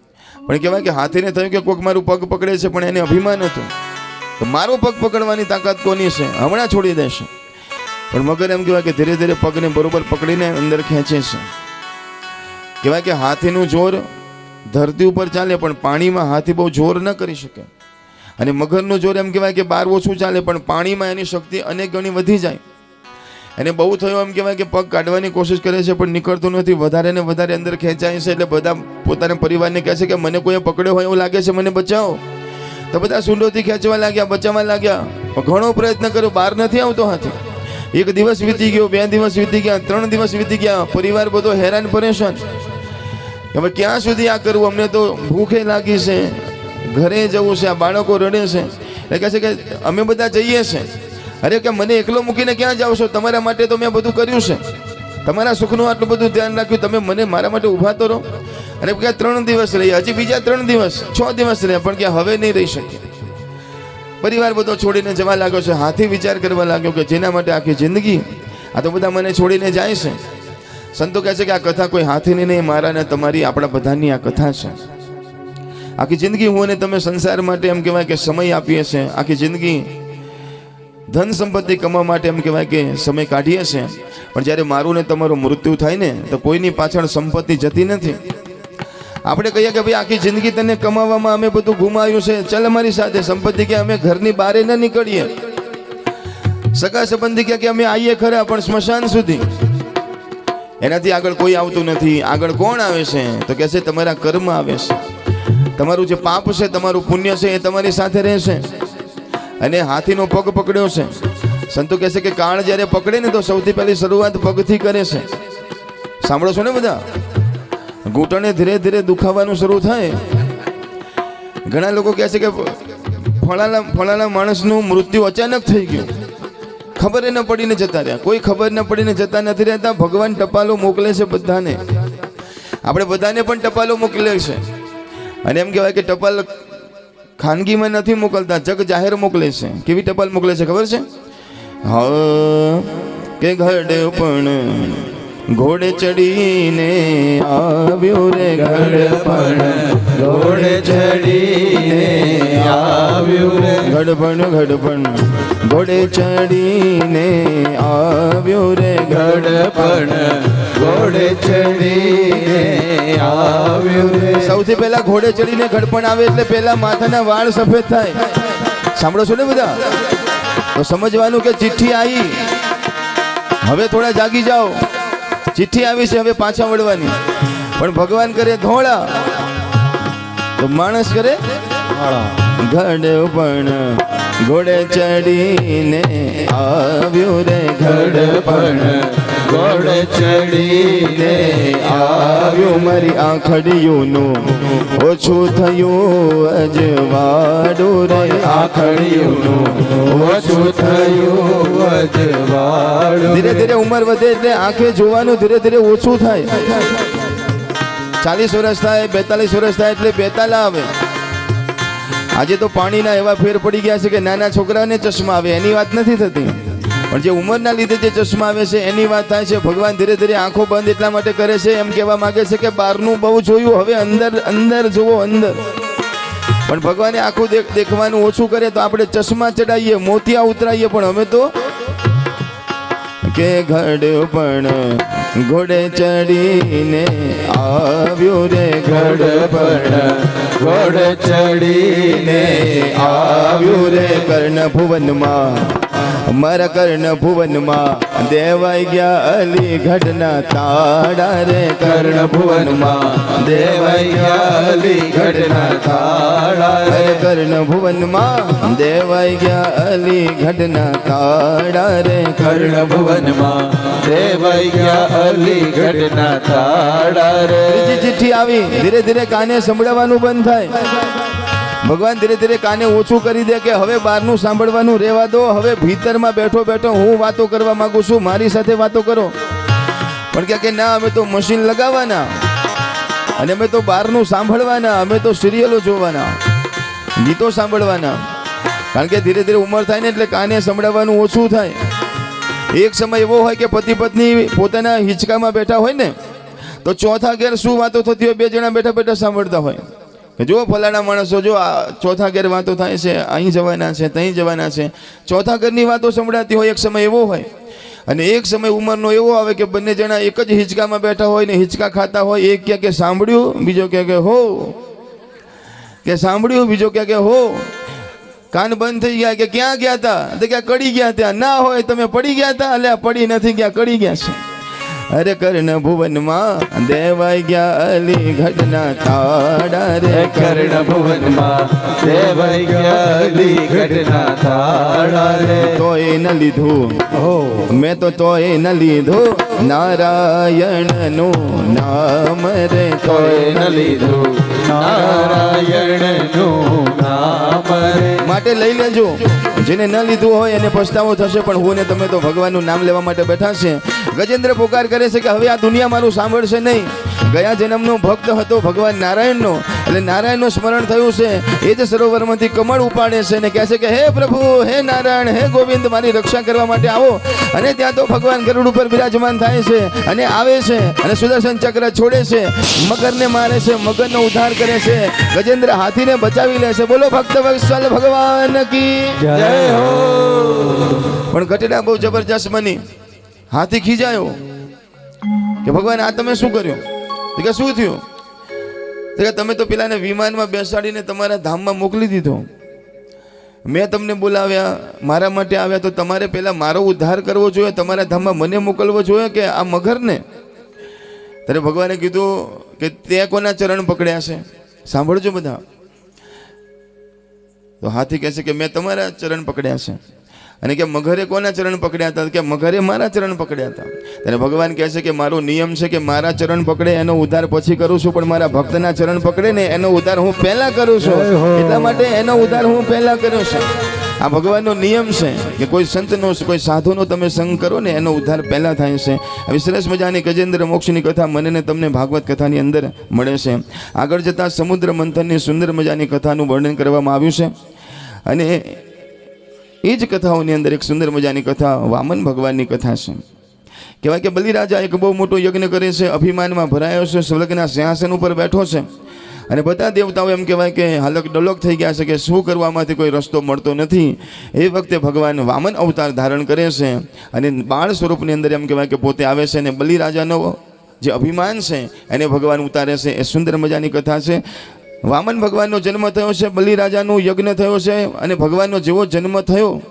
પણ કહેવાય કે હાથીને થયું કે કોઈક મારું પગ પકડે છે, પણ એને અભિમાન હતું કે મારો પગ પકડવાની તાકાત કોની છે, હમણાં છોડી દેશે. પણ મગર એમ કહેવાય કે ધીરે ધીરે પગને બરોબર પકડીને અંદર ખેંચે છે. કહેવાય કે હાથીનું જોર ધરતી ઉપર ચાલે, પણ પાણીમાં હાથી બહુ જોર ન કરી શકે. અને મગરનું જોર એમ કહેવાય કે બહાર ઓછું ચાલે, પણ પાણીમાં એની શક્તિ અનેક ગણી વધી જાય. એને બહુ થયો એમ કહેવાય કે પગ કાઢવાની કોશિશ કરે છે, પણ નીકળતું નથી. વધારે ને વધારે અંદર ખેંચાય છે. એટલે બધા પોતાના પરિવારને કહે છે કે મને કોઈએ પકડ્યો હોય એવું લાગે છે, મને બચાવો. તો બધા સૂંઢોથી ખેંચવા લાગ્યા, બચાવવા લાગ્યા. ઘણો પ્રયત્ન કર્યો, બહાર નથી આવતો હાથી. એક દિવસ વીતી ગયો, 2 દિવસ વીતી ગયા, 3 દિવસ વીતી ગયા. પરિવાર બધો હેરાન પરેશાન. હવે ક્યાં સુધી આ કરવું? અમને તો ભૂખે લાગી છે, ઘરે જવું છે, આ બાળકો રડે છે. એટલે કહે છે કે અમે બધા જઈએ છે. અરે કે મને એકલો મૂકીને ક્યાં જાવ છો? તમારા માટે તો મેં બધું કર્યું છે, તમારા સુખનું આટલું બધું ધ્યાન રાખ્યું, તમે મને મારા માટે ઊભા તો રહો. અને કે 3 દિવસ રહ્યા, હજી બીજા 3 દિવસ, 6 દિવસ રહ્યા, પણ કે હવે નહીં રહી શકીએ. પરિવાર બધો છોડીને જવા લાગ્યો છે. હાથી વિચાર કરવા લાગ્યો કે જેના માટે આખી જિંદગી, આ તો બધા મને છોડીને જાય છે. સંતો કહે છે કે આ કથા કોઈ હાથીની નહીં, મારા ને તમારી, આપણા બધાની આ કથા છે. આખી જિંદગી હું અને તમે સંસાર માટે એમ કહેવાય કે સમય આપીએ છીએ. આખી જિંદગી ધન સંપત્તિ કમાવા માટે એમ કહેવાય કે સમય કાઢીએ છીએ. પણ જ્યારે મારું ને તમારું મૃત્યુ થાય ને, તો કોઈની પાછળ સંપત્તિ જતી નથી. આપણે કહીએ કે ભાઈ આખી જિંદગી તને કમાવામાં અમે બધું ગુમાવ્યું છે, ચાલ અમારી સાથે. સંપત્તિ કે અમે ઘરની બહાર ન નીકળીએ. સગા સંબંધી કે અમે આવીએ ખરા, પણ સ્મશાન સુધી. એનાથી આગળ કોઈ આવતું નથી. આગળ કોણ આવે છે? તો કહે છે તમારા કર્મ આવે છે. તમારું જે પાપ છે, તમારું પુણ્ય છે, એ તમારી સાથે રહેશે. અને હાથીનો પગ પકડ્યો છે. સંતો કહે છે કે કાળ જ્યારે પકડે ને, તો સૌથી પહેલી શરૂઆત પગથી કરે છે. સાંભળો છો ને બધા? ઘૂંટણે ધીરે ધીરે દુખાવાનું શરૂ થાય. ઘણા લોકો કહે છે કે ફલાણા માણસનું મૃત્યુ અચાનક થઈ ગયું, ખબર ન પડીને જતા રહ્યા. કોઈ ખબર ન પડીને જતા નથી રહેતા. ભગવાન ટપાલો મોકલે છે બધાને. આપણે બધાને પણ ટપાલો મોકલે છે. અને એમ કહેવાય કે ટપાલ ખાનગીમાં નથી મોકલતા, જગ જાહેર મોકલે છે. કેવી ટપાલ મોકલે છે ખબર છે? હા, કે ઘડે પણ ઘોડે ચડીને આવ્યો રે, ગડપણ ઘોડે ચડીને આવ્યો રે, ગડપણ ઘોડે ચડીને આવ્યો રે, ગડપણ ઘોડે ચડીને આવ્યો રે. સૌથી પહેલા ઘોડે ચડીને ગડપણ આવે એટલે પહેલા માથાના વાળ સફેદ થાય. સાંભળો છો ને બધા? તો સમજવાનું કે ચિઠ્ઠી આવી, હવે થોડા જાગી જાઓ. ચિઠ્ઠી આવી છે, હવે પાછા વળવાની. પણ ભગવાન કરે ધોળા, તો માણસ કરે ગડપણ ઘોડે ચડીને આવ્યો રે, ગડપણ ઘોડે ચડીને આવ્યો. મારી આંખડીઓનું ઓછું થયું અજવાડું રે, આંખડીઓનું ઓછું થયું અજવાડું. ધીરે ધીરે ઉંમર વધે એટલે આંખે જોવાનું ધીરે ધીરે ઓછું થાય. 40 વર્ષ થાય, 42 વર્ષ થાય એટલે બેતાલા આવે. આજે તો પાણીના એવા ફેર પડી ગયા છે કે નાના છોકરાને ચશ્મા આવે એની વાત નથી થતી, પણ જે ઉંમરના લીધે જે ચશ્મા આવે છે એની વાત થાય છે. ભગવાન ધીરે ધીરે આંખો બંધ એટલા માટે કરે છે, એમ કહેવા માંગે છે કે બહારનું બહુ જોયું, હવે અંદર અંદર જુઓ, અંદર. પણ ભગવાને આખું દેખવાનું ઓછું કરે તો આપણે ચશ્મા ચડાવીએ, મોતિયા ઉતરાઈએ, પણ અમે તો કે ઘડપણ ઘોડે ચડીને આવ્યો રે, ઘડપણ ઘોડે ચડીને આવ્યો રે કર્ણ ભુવનમાં, મારા કર્ણ ભુવનમાં દેવાઈ ગયા અલી ઘડના તાળા રે, કર્ણ ભુવનમાં દેવાઈ ગયા અલી ઘડના તાળા રે, કર્ણ ભુવનમાં દેવાઈ ગયા અલી ઘડના તાળા રે, કર્ણ ભુવનમાં દેવાઈ ગયા અલી ઘડના તાળા રે. ત્રીજી ચિઠ્ઠી આવી, ધીરે ધીરે કાને સંભળાવવાનું બંધ થાય. ભગવાન ધીરે ધીરે કાને ઓછું કરી દે કે હવે બહારનું સાંભળવાનું રહેવા દો, હવે ભીતરમાં બેઠો બેઠો હું વાતો કરવા માંગુ છું, મારી સાથે વાતો કરો. પણ કે ના, અમે તો મશીન લગાવવાના અને અમે તો બહારનું સાંભળવાના, અમે તો સિરિયલો જોવાના, ગીતો સાંભળવાના. કારણ કે ધીરે ધીરે ઉંમર થાય ને એટલે કાને સંભળાવવાનું ઓછું થાય. એક સમય એવો હોય કે પતિ પત્ની પોતાના હિંચકામાં બેઠા હોય ને તો ચોથા ઘેર શું વાતો થતી હોય બે જણા બેઠા બેઠા સાંભળતા હોય કે જો ફલાણા માણસો જો આ ચોથા ઘેર વાતો થાય છે, અહીં જવાના છે, ત્યાં જવાના છે, ચોથા ઘરની વાતો સંભળાતી હોય. એક સમય એવો હોય અને એક સમય ઉંમરનો એવો આવે કે બંને જણા એક જ હિંચકામાં બેઠા હોય ને હિંચકા ખાતા હોય. એક કહે કે સાંભળ્યું, બીજો કહે કે હો, કે સાંભળ્યું, બીજો કહે કે હો. કાન બંધ થઈ ગયા કે ક્યાં ગયા હતા, તો ક્યાં કડી ગયા ત્યાં. ના હોય, તમે પડી ગયા હતા, એટલે પડી નથી ગયા, કડી ગયા છે. અરે કર્ણ ભુવનમાં દેવાઈ ગયા અલી ઘડના તાળા રે, કર્ણ ભુવનમાં દેવાઈ ગયા અલી ઘડના તાળા રે. તોય ન લીધું, મેં તો તોય ન લીધું નારાયણનું નામ રે, તોય ન લીધું નારાયણનું નામ રે. માટે લઈ લેજો. જેને ન લીધું હોય એને પછતાવો થશે, પણ હું ને તમે તો ભગવાનનું નામ લેવા માટે બેઠા છે. ગજેન્દ્ર પોકાર કરે છે કે હવે આ દુનિયા મારું સાંભળશે નહીં. ગયા જન્મનો ભક્ત હતો ભગવાન નારાયણનો, એટલે નારાયણનું સ્મરણ થયું છે. એ જ સરોવરમાંથી કમળ ઉપાડે છે અને કહે છે કે હે પ્રભુ, હે નારાયણ, હે ગોવિંદ, મારી રક્ષા કરવા માટે આવો. અને ત્યાં તો ભગવાન ગરુડ ઉપર બિરાજમાન થાય છે અને આવે છે અને સુદર્શન ચક્ર છોડે છે, મગરને મારે છે, મગરનો ઉદ્ધાર કરે છે, ગજેન્દ્ર હાથીને બચાવી લે છે. બોલો ભક્ત વત્સલ ભગવાન કી જય હો. પણ ઘટના બહુ જબરજસ્ત બની. હાથી ખીજાયો કે ભગવાન આ તમે શું કર્યું? તો કે શું થયું? તો કે તમે તો પેલાને વિમાનમાં બેસાડીને તમારા ધામમાં મોકલી દીધો. મેં તમને બોલાવ્યા, મારા માટે આવ્યા, તો તમારે પહેલા મારો ઉદ્ધાર કરવો જોઈએ, તમારા ધામમાં મને મોકલવો જોઈએ કે આ મગરને? ત્યારે ભગવાને કીધું કે તે કોના ચરણ પકડ્યા છે? સાંભળજો બધા. તો હાથી કહે છે કે મેં તમારા ચરણ પકડ્યા છે. અને કે મગરે કોના ચરણ પકડ્યા હતા? કે મગરે મારા ચરણ પકડ્યા હતા. ત્યારે ભગવાન કહે છે કે મારો નિયમ છે કે મારા ચરણ પકડે એનો ઉદ્ધાર પછી કરું છું, પણ મારા ભક્તના ચરણ પકડે ને એનો ઉદ્ધાર હું પહેલા કરું છું. એટલા માટે એનો ઉદ્ધાર હું પહેલા કર્યો છું. આ ભગવાનનો નિયમ છે કે કોઈ સંતનો, કોઈ સાધુનો તમે સંગ કરો ને એનો ઉદ્ધાર પહેલા થાય છે. આવી સરસ મજાની ગજેન્દ્ર મોક્ષની કથા મને ને તમને ભાગવત કથાની અંદર મળે છે. આગળ જતાં સમુદ્ર મંથનની સુંદર મજાની કથાનું વર્ણન કરવામાં આવ્યું છે. અને એ જ કથાઓની અંદર એક સુંદર મજાની કથા વામન ભગવાનની કથા છે. કહેવાય કે બલિરાજા એક બહુ મોટો યજ્ઞ કરે છે, અભિમાનમાં ભરાયો છે, સ્વર્ગના સિંહાસન ઉપર બેઠો છે અને બધા દેવતાઓ એમ કહેવાય કે હાલક ડલોક થઈ ગયા છે કે શું કરવામાંથી કોઈ રસ્તો મળતો નથી. એ વખતે ભગવાન વામન અવતાર ધારણ કરે છે અને બાળ સ્વરૂપની અંદર એમ કહેવાય કે પોતે આવે છે અને બલિરાજાનો જે અભિમાન છે એને ભગવાન ઉતારે છે. એ સુંદર મજાની કથા છે. વામન ભગવાનનો જન્મ થયો છે, બલિરાજાનું યજ્ઞ થયો છે અને ભગવાનનો જેવો જન્મ થયો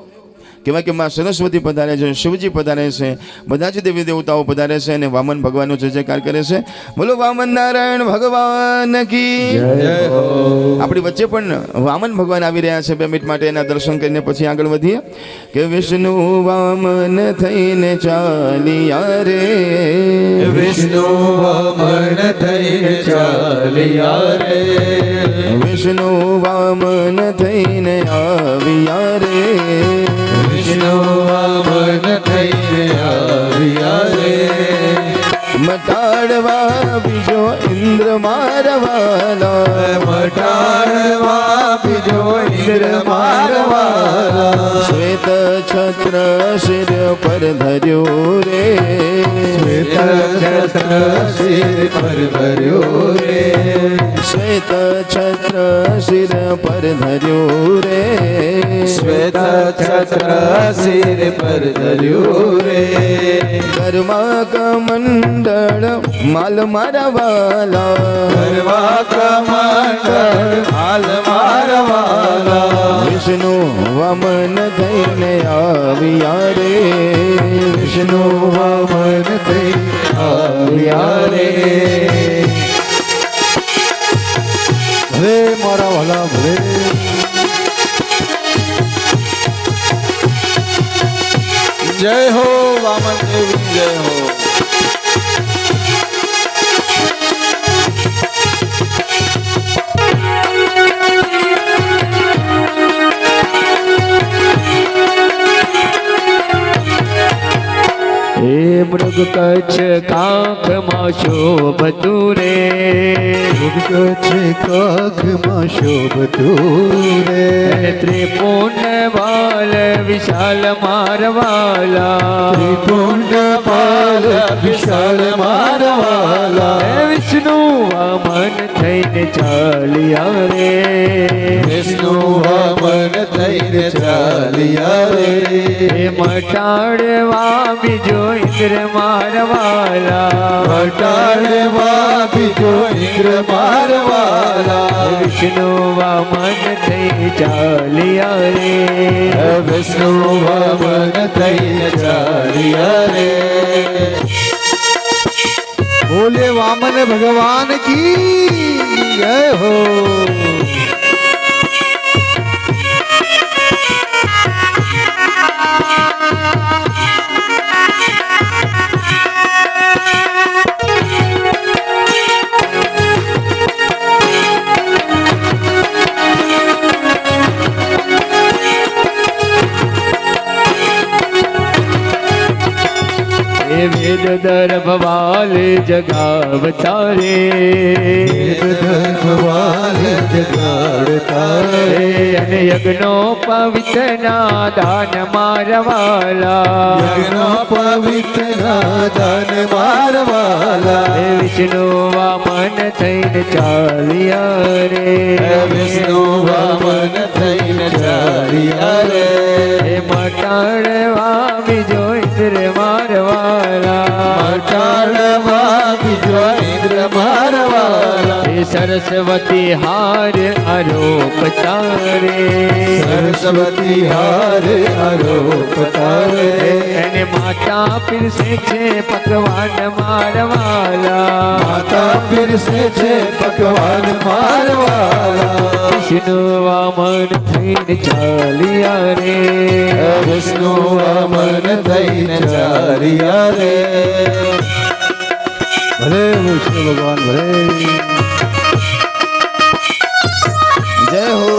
કહેવાય કે માં સરસ્વતી પધારે છે, શિવજી પધારે છે, બધા જ દેવી દેવતાઓ પધારે છે અને વામન ભગવાનનો જય જયકાર કરે છે. બોલો વામન નારાયણ ભગવાન કી જય હો. આપણી વચ્ચે પણ વામન ભગવાન આવી રહ્યા છે. 2 મિનિટ માટે એના દર્શન કરીને પછી આગળ વધીએ. કે વિષ્ણુ વામન થઈને ચાલ્યા રે, વિષ્ણુ વામન થઈને ચાલ્યા રે, વિષ્ણુ વામન થઈને આવ્યા રે, વિષ્ણુ વામન થઈને આવ્યા રે, મટાડવા બીજો ઇન્દ્ર મારવાલા, મટાડવા બીજો ઇન્દ્ર મારવાલા શ્વેત છત્ર શિર પર ધર્યું રે શ્વેત છત્ર શિર પર ધર્યું રે શ્વેત છત્ર શિર પર ધર્યું રે શ્વેત છત્ર શિર પર ધર્યું રે કર્મા કમંડળ માલ મારા વાલા ગરવા કમંડળ હાલ મારવાલા વિષ્ણુ વામન થઈને આવ્યા રે વિષ્ણુ વામન થઈ આવ્યા રે ભલે મારા વાલા ભલે જય હો વામન દેવી જય હો હે મૃગ કચ્છ કાંખમાં શોભતું રે છે કાખમાં શોભતું રે ત્રિપુંડ વાલ વિશાલ મારવાલા ત્રિપુંડ પાલ વિશાળ મારવાલા હે વિષ્ણુ વામન થઈને ચાલ્યા રે વિષ્ણુ વામન થઈને ચાલ્યા રે હે મટાડવા બીજો ઇન્દ્ર મારવાલા મટાડવા બીજો ઇન્દ્ર મારવાલા વિષ્ણુ વામન થઈ ચાલ્યા રે વિષ્ણુ વામન થઈને ચાલ્યા રે બોલે વામન ભગવાન કી જય હો વેદ દર્ભવાલ જગાવતા રે ભગવાન જગાડતા રે અને યજ્ઞો પવિત્રના દાન મારવાલા યજ્ઞ પવિત્ર દાન મારવાલા હે વિષ્ણુ વામન થઈને ચાલ્યા રે વિષ્ણુ વામન થઈને ચાલ્યા રે હે મટાડવા બીજો ઇન્દ્ર મારવાલા મટાડવા બીજો ઇન્દ્ર મારવાલા હે સરસ્વતી હાર આરોપતા રે સરસ્વતી હાર આરોપતા રે એને માતા પીરસે છે પકવાન મારવાલા માતા પીરસે છે પકવાન મારવાલા વિષ્ણુ વામન થઈને ચાલ્યા રે વિષ્ણુ વામન થઈને ચાલ્યા રે ભલે વિષ્ણુ ભગવાન ભલે જય હો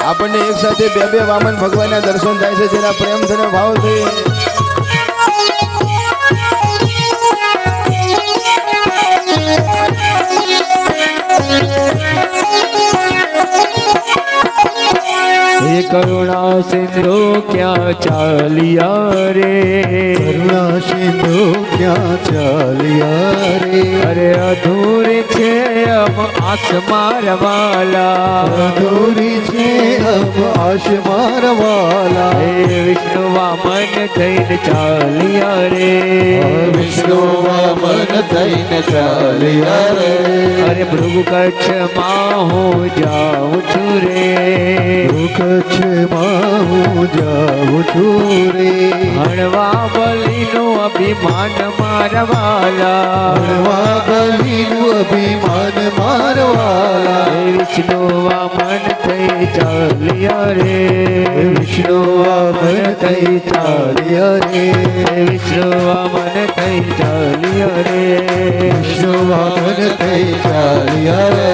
આપણને એક સાથે બે બે વામન ભગવાનના દર્શન થાય છે જેના પ્રેમ અને ભાવથી હે કરુણા સિંધુ ક્યાં ચાલ્યા રે કરુણા સિંધુ ક્યાં ચાલ્યા રે અરે અધૂરી છે અમ આસ મારવાલા અધૂરી છે અબ આશ મારવાલા હે વિષ્ણુ વામન થઈને ચાલ્યા રે વિષ્ણુ વામન થઈને ચાલ્યા રે અરે ભૃગુ કચ્છમાં હું જાઉં છું રે કચ્છમાં હું જાઉં છું રે હણવા બલીનું અભિમાન મારવાલા હણવા બલીનું અભિમાન મારવાલા હે વિષ્ણુ વામન થઈ ચાલ્યા રે વિષ્ણુ વામન થઈ ચાલ્યો રે વિષ્ણુ વામન થઈ ચાલ્યો રે વિષ્ણુ વામન થઈ ચાલ્યા રે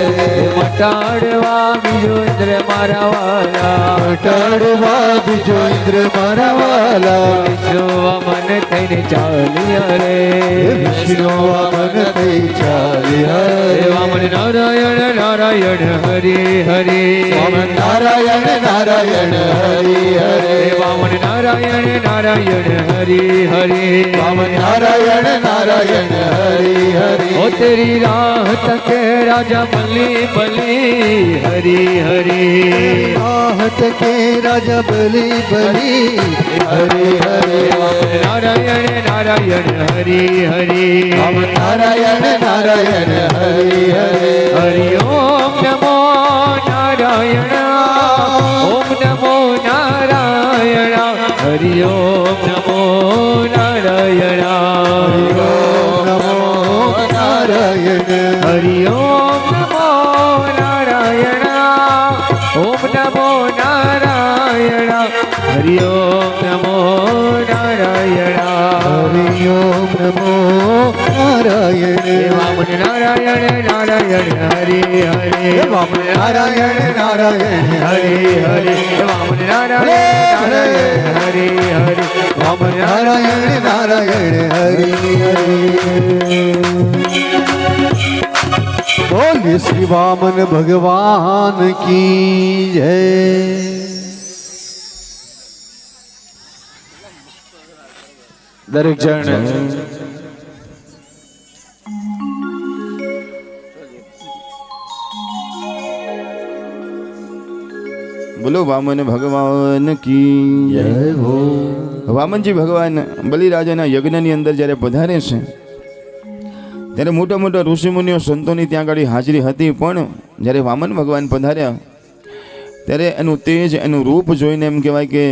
મટાડવા બીજો ઇન્દ્ર મારા વાલા મટાડવા બીજો ઇન્દ્ર મારા વાલા વિષ્ણુ વામન થઈને ચાલ્યો રે વિષ્ણુ વામન થઈ ચાલ્યા રે વામન નારાયણ નારાયણ હરે હરે વામન નારાયણ નારાયણ હરિ હરે વામન નારાયણ નારાયણ હરે હરે વામન નારાયણ નારાયણ હરિ હરે ओ तेरी राह तक राजा बली बली हरी हरी आहत के राजा बलि बलि हरे हरे नारायण नारायण हरी हरी वामन नारायण नारायण हरि हरे हरि ओम नमो नारायण ओम नमो नारायण हरि ओम नमो नारायण हरि ओम नमो नारायण हरि ओम नमो नारायण ओम नमो नारायण हरि ओम नमो नारायण हरि ओम नमो नारायण वामन नारायण नारायण हरि हरि वामन नारायण नारायण हरि हरि वामन नारायण नारायण हरि हरि वामन नारायण नारायण हरि हरि बोलिए श्री वामन भगवान की जय दरेक जन બોલો વામન ભગવાન કી જય હો વામનજી ભગવાન બલિરાજાના યજ્ઞની અંદર જ્યારે પધારે છે ત્યારે મોટા મોટા ઋષિમુનિઓ સંતોની ત્યાં આગળ હાજરી હતી, પણ જ્યારે વામન ભગવાન પધાર્યા ત્યારે એનું તેજ, એનું રૂપ જોઈને એમ કહેવાય કે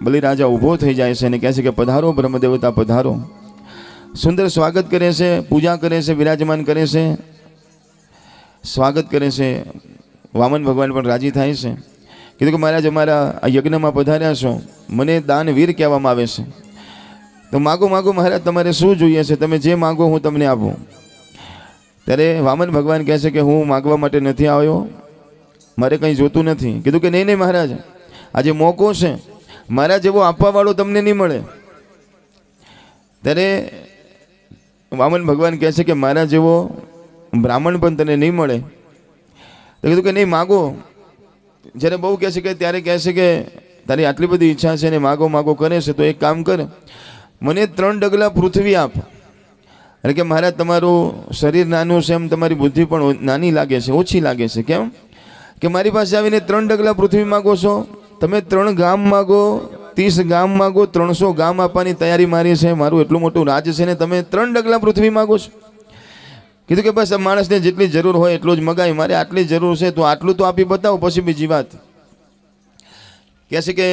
બલિરાજા ઊભો થઈ જાય છે અને કહે છે કે પધારો બ્રહ્મદેવતા પધારો. સુંદર સ્વાગત કરે છે, પૂજા કરે છે, વિરાજમાન કરે છે, સ્વાગત કરે છે. વામન ભગવાન પણ રાજી થાય છે. કીધું કે મહારાજ અમારા આ યજ્ઞમાં પધાર્યા છો, મને દાનવીર કહેવામાં આવે છે, તો માગો માગો મહારાજ, તમારે શું જોઈએ છે, તમે જે માગો હું તમને આપું. ત્યારે વામન ભગવાન કહે છે કે હું માગવા માટે નથી આવ્યો, મારે કંઈ જોતું નથી. કીધું કે નહીં નહીં મહારાજ, આજે મોકો છે, મારા જેવો આપવાવાળો તમને નહીં મળે. ત્યારે વામન ભગવાન કહે છે કે મારા જેવો બ્રાહ્મણ પણ તને નહીં મળે. તો કીધું કે નહીં માગો. જ્યારે બહુ કહે છે કે ત્યારે કહે છે કે તારી આટલી બધી ઈચ્છા છે ને માગો માગો કરે છે, તો એક કામ કર, મને 3 ડગલા પૃથ્વી આપ. એટલે કે મહારાજ તમારું શરીર નાનું છે, એમ તમારી બુદ્ધિ પણ નાની લાગે છે, ઓછી લાગે છે. કેમ કે મારી પાસે આવીને 3 ડગલા પૃથ્વી માગો છો? તમે 3 ગામ માગો, 30 ગામ માગો, 300 ગામ આપવાની તૈયારી મારી છે, મારું એટલું મોટું રાજ છે ને તમે 3 ડગલા પૃથ્વી માગો છો? કીધું કે બસ આ માણસને જેટલી જરૂર હોય એટલું જ મગાય, મારે આટલી જરૂર છે તો આટલું તો આપી બતાવો, પછી બીજી વાત. કહે છે કે